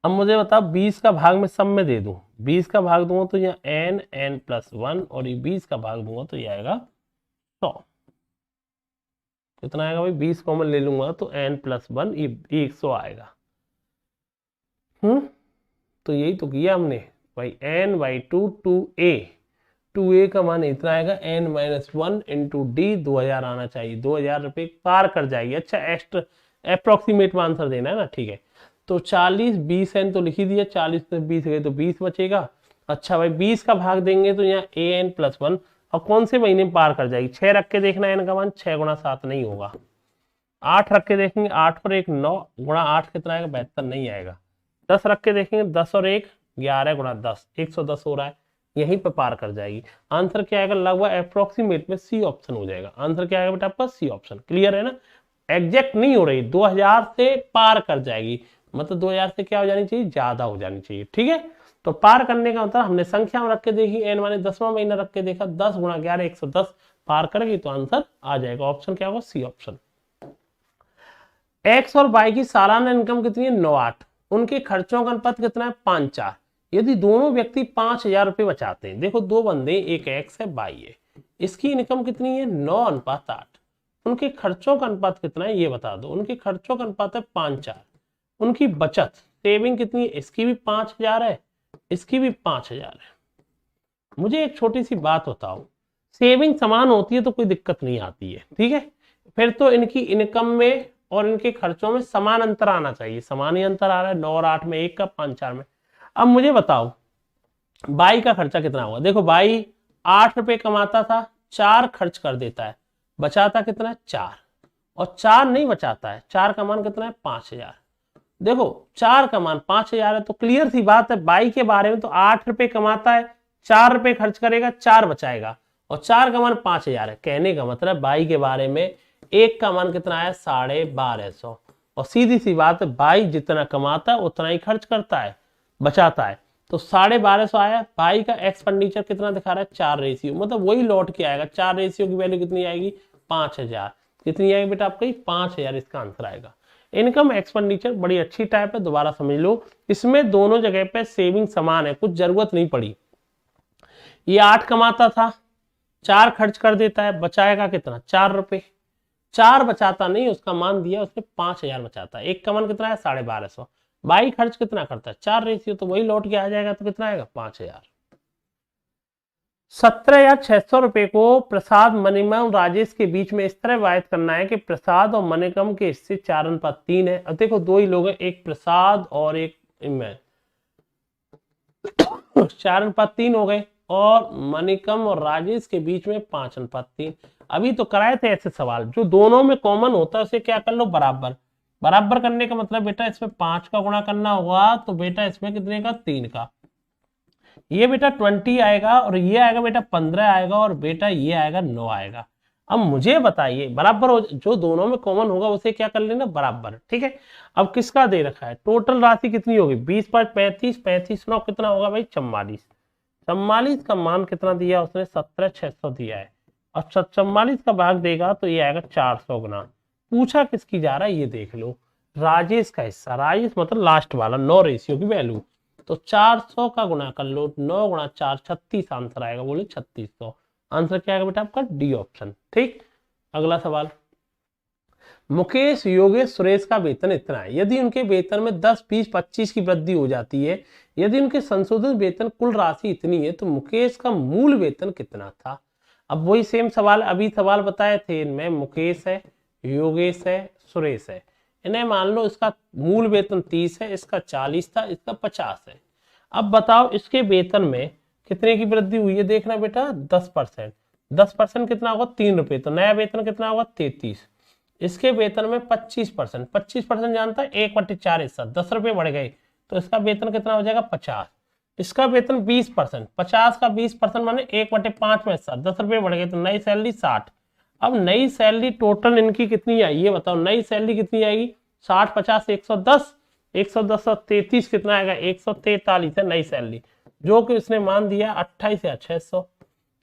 अब मुझे बताओ 20 का भाग में सब में दे दूं, 20 का भाग दूंगा तो यहाँ n+1 और ये 20 का भाग दूंगा तो ये आएगा 100। कितना आएगा भाई 20 कॉमन ले लूंगा तो n+1 ये 100 आएगा। तो यही तो किया हमने भाई, n/2 2a 2a का मान इतना आएगा n-1 इंटू डी, 2000 आना चाहिए, 2000 रुपये पार कर जाएगी। अच्छा एक्स्ट्रा अप्रोक्सीमेट आंसर देना है ना, ठीक है। तो 40 20 n तो लिख ही दिया, 40 से 20 गए तो 20 बचेगा। अच्छा भाई 20 का भाग देंगे तो यहाँ an+1, और कौन से महीने में पार कर जाएगी, 6 रख के देखना n का मान, 6 गुणा 7 नहीं होगा, 8 रख के देखेंगे, 8 और 1 9, गुणा 8 कितना आएगा 72 नहीं आएगा। 10 रख के देखेंगे, 10 और 1 11 गुणा 10 110 हो रहा है, यहीं पे पार कर जाएगी। आंसर क्या आएगा, लगभग अप्रोक्सीमेट में सी ऑप्शन हो जाएगा। आंसर क्या आएगा बेटा आपका, सी ऑप्शन। क्लियर है ना, एग्जैक्ट नहीं हो रही, 2000 से पार कर जाएगी, मतलब 2000 से क्या हो जानी चाहिए, ज्यादा हो जानी चाहिए, ठीक है। तो पार करने का मतलब हमने संख्या में रख के देखी, एन माने 10वां महीना रख के देखा, 10 गुणा 11 110 पार करेगी तो आंसर आ जाएगा। ऑप्शन क्या होगा, सी ऑप्शन। एक्स और वाई की सालाना इनकम कितनी है, 9-8, उनके खर्चों का अनुपात कितना है, 5-4। यदि दोनों व्यक्ति 5000 रुपए बचाते हैं, देखो दो बंदे, एक एक्स है वाई है, इसकी इनकम कितनी है 9:8, उनके खर्चों का अनुपात कितना है ये बता दो। उनके खर्चों का अनुपात है 5-4। उनकी बचत सेविंग कितनी है, इसकी भी 5000 है, इसकी भी 5000 है। मुझे एक छोटी सी बात बताओ, सेविंग समान होती है तो कोई दिक्कत नहीं आती है, ठीक है। फिर तो इनकी इनकम में और इनके खर्चों में समान अंतर आना चाहिए, समान ही अंतर आ रहा है, 9 और 8 में, 1 का 5-4 में। अब मुझे बताओ बाई का खर्चा कितना होगा। देखो बाई 8 रुपए कमाता था, 4 खर्च कर देता है, बचाता कितना है 4, और 4 नहीं बचाता है, 4 का मान कितना है 5000। देखो 4 का मान 5000 है, तो क्लियर सी बात है बाई के बारे में, तो 8 रुपए कमाता है, 4 रुपए खर्च करेगा, 4 बचाएगा, और 4 का मान 5000 है। कहने का मतलब बाई के बारे में 1 का मान कितना है 1250, और सीधी सी बात है बाई जितना कमाता है उतना ही खर्च करता है, बचाता है, तो 1250 आया। बाई का एक्सपेंडिचर कितना दिखा रहा है 4 रेशियो, मतलब वही लौट के आएगा। 4 रेशियो की वैल्यू कितनी आएगी 5000, कितनी आएगी बेटा आपकी 5000, इसका आंसर आएगा। इनकम एक्सपेंडिचर बड़ी अच्छी टाइप है, दोबारा समझ लो, इसमें दोनों जगह पे सेविंग समान है, कुछ जरूरत नहीं पड़ी। ये 8 कमाता था, 4 खर्च कर देता है, बचाएगा कितना 4 रुपए, 4 बचाता नहीं, उसका मान दिया उसने 5000 बचाता है। 1 का मान कितना है 1250, बाई खर्च कितना करता है 4 रेशियो, तो वही लौट के आ जाएगा, तो कितना आएगा 5000। 17,600 रुपए को प्रसाद, मणिकम, राजेश के बीच में इस तरह वायद करना है कि प्रसाद और मणिकम के हिस्से 4:3 है। अब देखो दो ही लोग हैं, एक प्रसाद और एक मैं, 4:3 हो गए, और मणिकम और राजेश के बीच में 5:3। अभी तो कराए थे ऐसे सवाल, जो दोनों में कॉमन होता है उसे क्या कर लो बराबर। बराबर करने का मतलब बेटा इसमें 5 का गुणा करना होगा, तो बेटा इसमें कितने का 3 का, ये बेटा 20 आएगा, और ये आएगा बेटा 15 आएगा, और बेटा ये आएगा 9 आएगा। अब मुझे बताइए बराबर हो, जो दोनों में कॉमन होगा उसे क्या कर लेना बराबर, ठीक है। अब किसका दे रखा है, टोटल राशि कितनी होगी 20 5 35, 35 9 कितना होगा भाई 44। 44 का मान कितना दिया उसने 17,600 दिया है, और 44 का भाग देगा तो ये आएगा 400 गुना। पूछा किसकी जा रहा है ये देख लो, राजेश का हिस्सा, राजेश मतलब लास्ट वाला, 9 रेशियो की वैल्यू, तो 400 का गुना कर लो, 9 गुणा 4 36 आंसर आएगा, बोले 3600। आंसर क्या आएगा बेटा आपका डी ऑप्शन, ठीक। अगला सवाल, मुकेश, योगेश, सुरेश का वेतन इतना है, यदि उनके वेतन में 10 20 25 की वृद्धि हो जाती है, यदि उनके संशोधित वेतन कुल राशि इतनी है, तो मुकेश का मूल वेतन कितना था। अब वही सेम सवाल, अभी सवाल बताए थे, इनमें मुकेश है, योगेश है, सुरेश है, इन्हें मान लो इसका मूल वेतन 30 है, इसका 40 था, इसका 50 है। अब बताओ इसके वेतन में कितने की वृद्धि हुई है, देखना बेटा 10%। 10% कितना होगा 3 रुपए, तो नया वेतन कितना होगा 33। इसके वेतन में 25%, 25% जानता है 1/4 हिस्सा, 10 रुपए बढ़ गए, तो इसका वेतन कितना हो जाएगा 50। इसका वेतन 20%, 50 का 20% माने 1/5 में हिस्सा, 10 रुपए बढ़ गए, तो नई सैलरी 60। अब नई सैलरी टोटल इनकी कितनी आई ये बताओ, नई सैलरी कितनी आएगी 60 50 110, 110 और 33 कितना आएगा 143 है नई सैलरी, जो कि उसने मान दिया 28,600,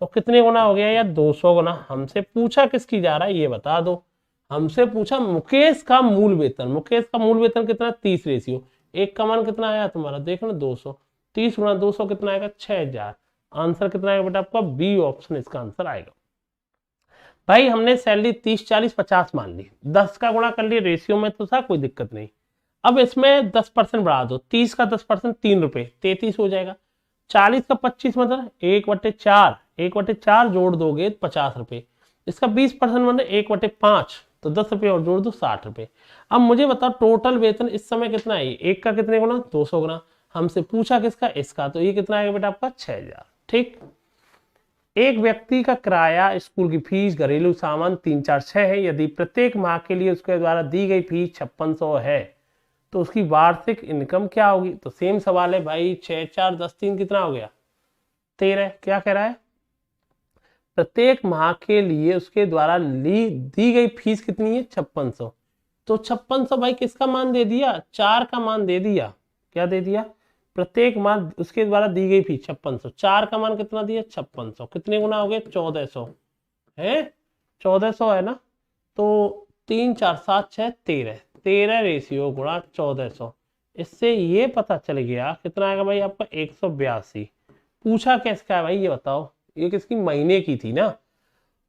तो कितने गुना हो गया यार 200 गुना। हमसे पूछा किसकी जा रहा है ये बता दो, हमसे पूछा मुकेश का मूल वेतन। मुकेश का मूल वेतन कितना 30 रेशियो, 1 का मान कितना आया तुम्हारा देख लो 200, 30 गुना 200 कितना आएगा 6000। आंसर कितना आएगा बेटा आपका बी ऑप्शन इसका आंसर आएगा। भाई हमने सैलरी 30 40 50 मान ली, 10 का गुणा कर लिया रेशियो में तो था कोई दिक्कत नहीं। अब इसमें 10% बढ़ा दो, 30 का 10% 3 रुपए 33 हो जाएगा, 40 का 25 मतलब 1/4, 1/4 जोड़ दोगे तो 50 रुपए, इसका 20% मतलब 1/5, तो 10 रुपये और जोड़ दो 60 रुपए। अब मुझे बताओ टोटल वेतन इस समय कितना है, एक का कितने गुना, 200 गुना। हमसे पूछा किसका, इसका, तो ये कितना आएगा बेटा आपका 6000। ठीक। एक व्यक्ति का किराया, स्कूल की फीस, घरेलू सामान 3 4 6 है। यदि प्रत्येक माह के लिए उसके द्वारा दी गई फीस 5600 है तो उसकी वार्षिक इनकम क्या होगी। तो सेम सवाल है भाई, 6 4 10 3 कितना हो गया 13। क्या कह रहा है, प्रत्येक माह के लिए उसके द्वारा दी गई फीस कितनी है 5600। तो 5600 भाई किसका मान दे दिया, 4 का मान दे दिया। क्या दे दिया, प्रत्येक माह उसके द्वारा दी गई फीस 5600, 4 का मान कितना दिया 5600, कितने गुना हो गए 1400 है, 1400 है ना। तो 3 4 7 6 13 रेशियो गुणा 1400। इससे ये पता चल गया कितना आएगा भाई आपका 182। पूछा किसका है भाई ये बताओ, ये किसकी, महीने की थी ना।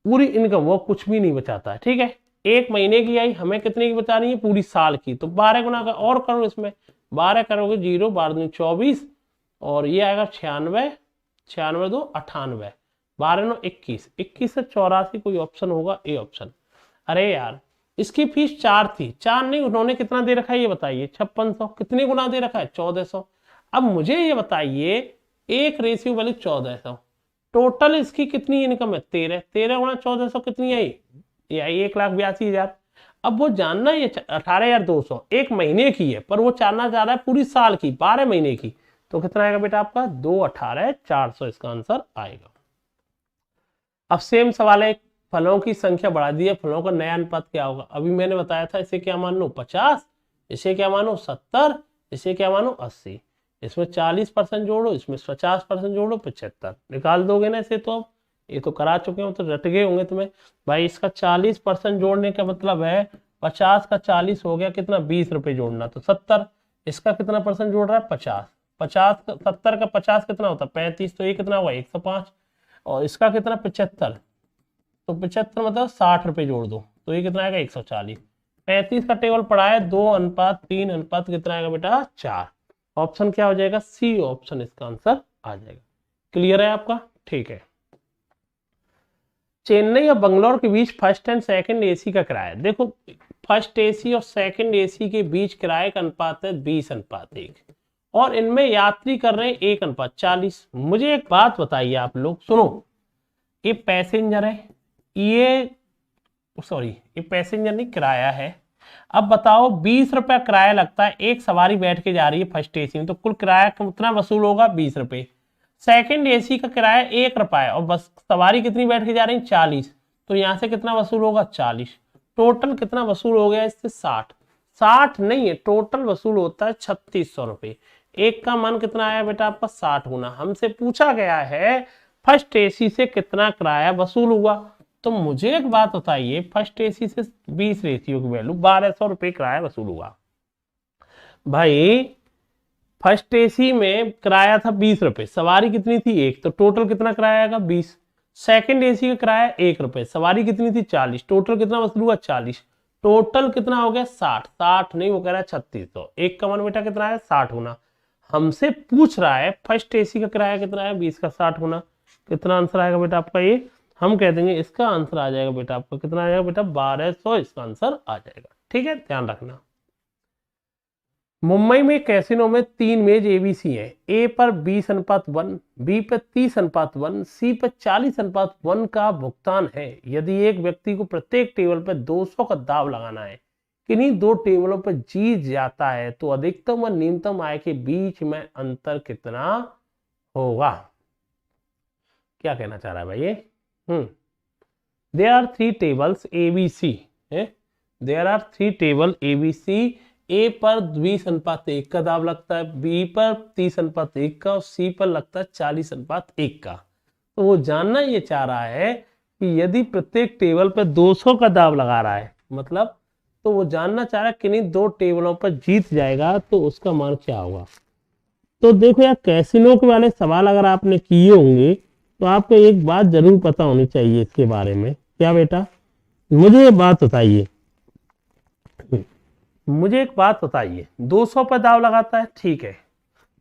पूरी इनकम वो कुछ भी नहीं बचाता है। ठीक है, एक महीने की आई, हमें कितने की बचानी है, पूरी साल की। तो 12 गुना का और करो, इसमें 12 करोगे 0, 12 24 और ये आएगा 96, 96 2 98, 12 9 21, 21 से 84 कोई ऑप्शन होगा, ए ऑप्शन। अरे यार इसकी फीस 4 थी, 4 नहीं, उन्होंने कितना दे रखा है ये बताइए 5600, कितने गुना दे रखा है 1400। अब मुझे ये बताइए एक रेशियो वाली 1400, टोटल इसकी कितनी इनकम है 13, 13 गुणा 1400 कितनी आई, ये आई 1,82,000। अब वो जानना ये 18,200 एक महीने की है, पर वो जानना चाह रहा है पूरी साल की, 12 महीने की। तो कितना आएगा बेटा आपका 2,18,400 इसका आंसर आएगा। अब सेम सवाल है, फलों की संख्या बढ़ा दी है, फलों का नया अनुपात क्या होगा। अभी मैंने बताया था इसे क्या मान लो 50, इसे क्या मानो 70, इसे क्या मानो 80। इसमें 40% जोड़ो, इसमें 50% जोड़ो, 75 निकाल दोगे ना इसे। तो अब ये तो करा चुके हो, तो रट गए होंगे तुम्हें भाई। इसका 40% जोड़ने का मतलब है 50 का 40 हो गया कितना 20 रुपए जोड़ना, तो 70। इसका कितना परसेंट जोड़ रहा है 50, 70 का 50 कितना होता है 35, तो ये कितना हुआ 105। और इसका कितना 75, तो 75 मतलब 60 रुपए जोड़ दो, तो ये कितना आएगा 140। 35 का टेबल पड़ा है 2:3 कितना आएगा बेटा 4। ऑप्शन क्या हो जाएगा, सी ऑप्शन इसका आंसर आ जाएगा। क्लियर है आपका, ठीक है। चेन्नई और बंगलोर के बीच फर्स्ट एंड सेकंड एसी का किराया, देखो फर्स्ट एसी और सेकंड एसी के बीच किराए का अनुपात है 20:1 और इनमें यात्री कर रहे हैं 1:40। मुझे एक बात बताइए आप लोग, सुनो, ये पैसेंजर है, ये पैसेंजर नहीं किराया है। अब बताओ 20 रुपया किराया लगता है, एक सवारी बैठ के जा रही है फर्स्ट एसी में, तो कुल किराया कितना वसूल होगा 20 रुपए। सेकंड एसी का किराया 1 रुपया है और बस सवारी कितनी बैठ के जा रही है 40, तो यहाँ से कितना वसूल होगा 40। टोटल कितना वसूल हो गया इससे 60 नहीं है, टोटल वसूल होता है 3600 रुपए। एक का मान कितना आया बेटा आपका 60 गुना। हमसे पूछा गया है फर्स्ट एसी से कितना किराया वसूल हुआ। तो मुझे एक बात बताइए, फर्स्ट एसी से 20 रेशियो की वैल्यू 1200 रुपए किराया वसूल हुआ। भाई फर्स्ट एसी में किराया था 20 रुपए, सवारी कितनी थी 1, तो टोटल कितना किराया आएगा 20। सेकंड एसी का किराया 1 रुपए, सवारी कितनी थी 40, टोटल कितना वसूल हुआ 40। टोटल कितना हो गया 60 नहीं, वो कह रहा है 3600। एक का मान बेटा कितना है 60 गुना। हमसे पूछ रहा है फर्स्ट एसी का किराया कितना है 20 का 60 गुना, कितना आंसर आएगा बेटा आपका ये, हम कह देंगे इसका आंसर आ जाएगा बेटा आपका कितना आ जाएगा बेटा 1200 इसका आंसर आ जाएगा। ठीक है, ध्यान रखना। मुंबई में कैसीनो में 3 मेज एबीसी है, ए पर 20:1, बी पर 30:1, सी पर 40:1 का भुगतान है। यदि एक व्यक्ति को प्रत्येक टेबल पर 200 का दाव लगाना है, किन्हीं दो टेबलों पर जीत जाता है, तो अधिकतम और न्यूनतम आय के बीच में अंतर कितना होगा। क्या कहना चाह रहा है भाई ये, there are 3 tables ABC है, there are 3 table ABC। ए पर 20:1 का दाव लगता है, बी पर 30:1 का और सी पर लगता है 40:1 का। तो वो जानना ये चाह रहा है कि यदि प्रत्येक टेबल पर 200 का दाव लगा रहा है, मतलब तो वो जानना चाह रहा है किन्हीं दो टेबलों पर जीत जाएगा तो उसका मान क्या होगा। तो देखो यार, कैसीनो के वाले सवाल अगर आपने किए होंगे तो आपको एक बात जरूर पता होनी चाहिए इसके बारे में। क्या बेटा, मुझे एक बात बताइए, 200 पर दाव लगाता है, ठीक है।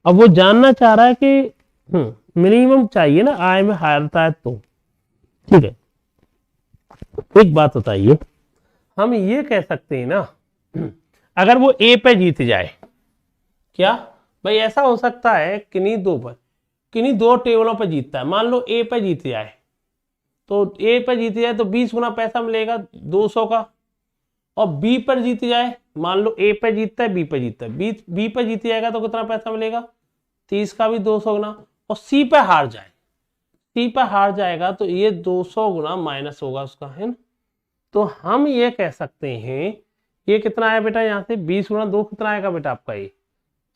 अब वो जानना चाह रहा है कि मिनिमम चाहिए ना, आय में हारता है तो। ठीक है, एक बात बताइए, हम ये कह सकते हैं ना, अगर वो ए पे जीत जाए, क्या भाई ऐसा हो सकता है किन्हीं दो टेबलों पे जीतता है, मान लो ए पे जीत जाए, तो ए पे जीत जाए तो 20 गुना पैसा मिलेगा 200 का, और बी पर जीत जाए, मान लो ए पे जीतता है बी पे जीतता है, बी पे जीत जाएगा तो कितना पैसा मिलेगा 30 का भी 200 गुना, और सी पे हार जाए, सी पे हार जाएगा तो ये 200 गुना माइनस होगा उसका, है ना। तो हम ये कह सकते हैं, ये कितना आया बेटा, यहाँ से 20 गुना 2 कितना आएगा बेटा आपका, ये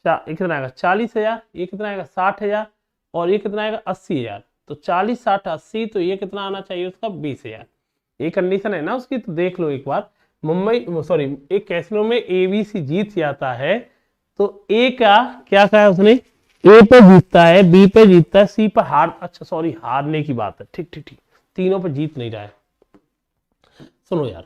कितना आएगा 40,000, ये कितना आएगा 60,000, और ये कितना आएगा 80,000, तो 40 60 80, तो ये कितना आना चाहिए उसका 20,000। ये कंडीशन है ना उसकी, तो देख लो एक बार, एक कैसीनो में ABC जीत जाता है, तो ए का क्या कहा है उसने, ए पे जीतता है, बी पे जीतता है, सी पे अच्छा सॉरी हारने की बात है, ठीक ठीक ठीक, तीनों पे जीत नहीं रहा है। सुनो यार,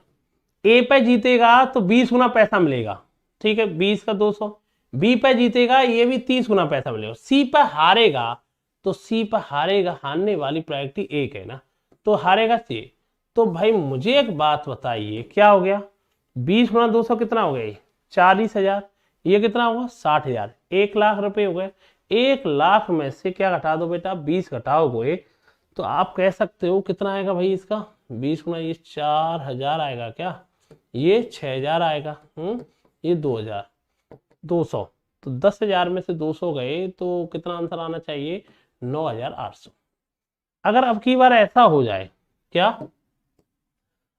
ए पे जीतेगा तो 20 गुना पैसा मिलेगा, ठीक है 20 का 200, बी पे जीतेगा ये भी 30 गुना पैसा मिलेगा, सी पे हारेगा तो सी पे हारेगा, हारने वाली प्रायोरिटी एक है ना, तो हारेगा सी। तो भाई मुझे एक बात बताइए, क्या हो गया 20 गुना 200 कितना हो गया, 40,000, ये कितना होगा 60,000, 1,00,000 रुपए हो गए। 1,00,000 में से क्या घटा दो बेटा, 20 घटाओगे तो आप कह सकते हो कितना आएगा भाई इसका, 20 गुना ये 4,000 आएगा, क्या ये 6,000 आएगा, ये 2,200, तो 10,000 में से 200 गए तो कितना आंसर आना चाहिए 9,800। अगर अब की बार ऐसा हो जाए, क्या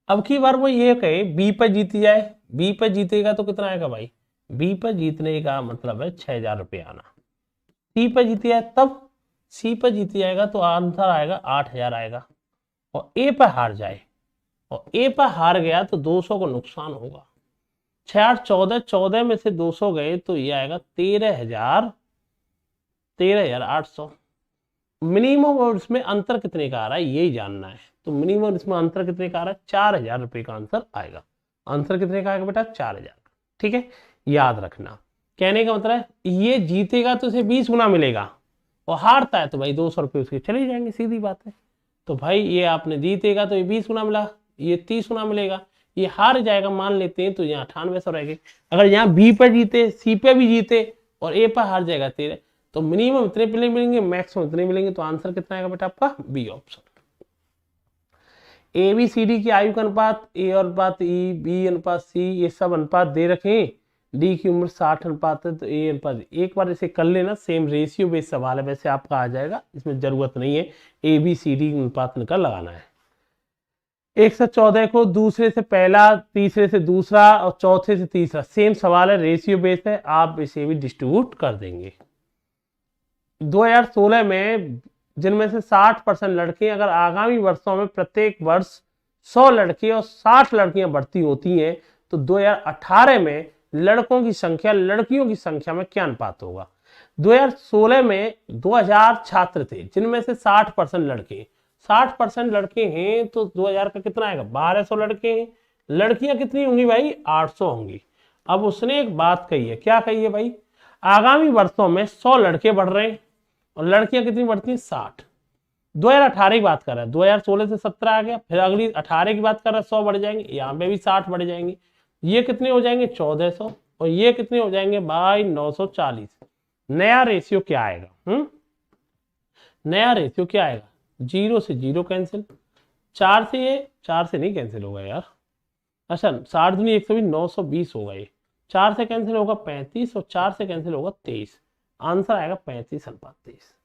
अब की बार वो ये कहे बी पर जीत जाए, बी पर जीतेगा तो कितना आएगा भाई, बी पर जीतने का मतलब है 6,000 रुपये आना, सी पर जीत जाए तब, सी पर जीत जाएगा तो आंसर आएगा 8,000 आएगा, और ए पर हार जाए, और ए पर हार गया तो 200 को नुकसान होगा, 6 8 14, 14 में से 200 गए तो ये आएगा 13,800। मिनिमम और इसमें अंतर कितने का आ रहा है यही जानना है, तो मिनिमम इसमें अंतर कितने का आ रहा है 4,000 रुपये का आंसर आएगा। आंसर कितने का आएगा बेटा 4,000, ठीक है, याद रखना। कहने का मतलब है ये जीतेगा तो इसे 20 गुना मिलेगा, और हारता है तो भाई 200 रुपये उसके चले जाएंगे, सीधी बात है। तो भाई ये आपने जीतेगा तो ये 20 गुना मिला, ये 30 गुना मिलेगा, ये हार जाएगा मान लेते हैं तो यहाँ 9800 रहेंगे। अगर यहाँ बी पे जीते, सी पे भी जीते और ए पर हार जाएगा 13, तो मिनिमम इतने प्ले मिलेंगे, मैक्सिमम इतने मिलेंगे, तो आंसर कितना आएगा बेटा आपका B option. A B C D की आयु का अनुपात, ए अनुपात ई, बी अनुपात सी, ये सब अनुपात दे रखे, डी की उम्र 60 अनुपात है तो ए अनुपात, एक बार इसे कर लेना, सेम रेशियो बेस्ड सवाल है, वैसे आपका आ जाएगा, इसमें जरूरत नहीं है ए बी सी डी अनुपात निकल लगाना है। 114 को दूसरे से पहला, तीसरे से दूसरा और चौथे से तीसरा, सेम सवाल है, रेशियो बेस्ड है, आप इसे भी डिस्ट्रीब्यूट कर देंगे। 2016 में जिनमें से 60% लड़के, अगर आगामी वर्षों में प्रत्येक वर्ष 100 लड़के और 60 लड़कियां भर्ती होती हैं तो 2018 में लड़कों की संख्या लड़कियों की संख्या में क्या अनुपात होगा। 2016 में 2000 छात्र थे जिनमें से 60% लड़के, 60% लड़के हैं तो 2000 का कितना आएगा 1200 लड़के हैं, लड़कियां कितनी होंगी भाई 800 होंगी। अब उसने एक बात कही है, क्या कही है भाई, आगामी वर्षों में 100 लड़के बढ़ रहे हैं और लड़कियां कितनी बढ़ती हैं 60। 2018 की बात कर रहा है, 2016 से 17 आ गया, फिर अगली 18 की बात कर रहा है 100 बढ़ जाएंगे, यहाँ पे भी 60 बढ़ जाएंगे, ये कितने हो जाएंगे 1400, और ये कितने हो जाएंगे भाई 940। नया रेशियो क्या आएगा, नया रेशियो क्या आएगा, 0 से 0 कैंसिल, 4 से ये 4 से नहीं कैंसिल होगा यार, अच्छा 60 दूनी 120 920 होगा, ये 4 से कैंसिल होगा 35 और 4 से कैंसिल होगा 23, आंसर आएगा 35 अनुपात 23।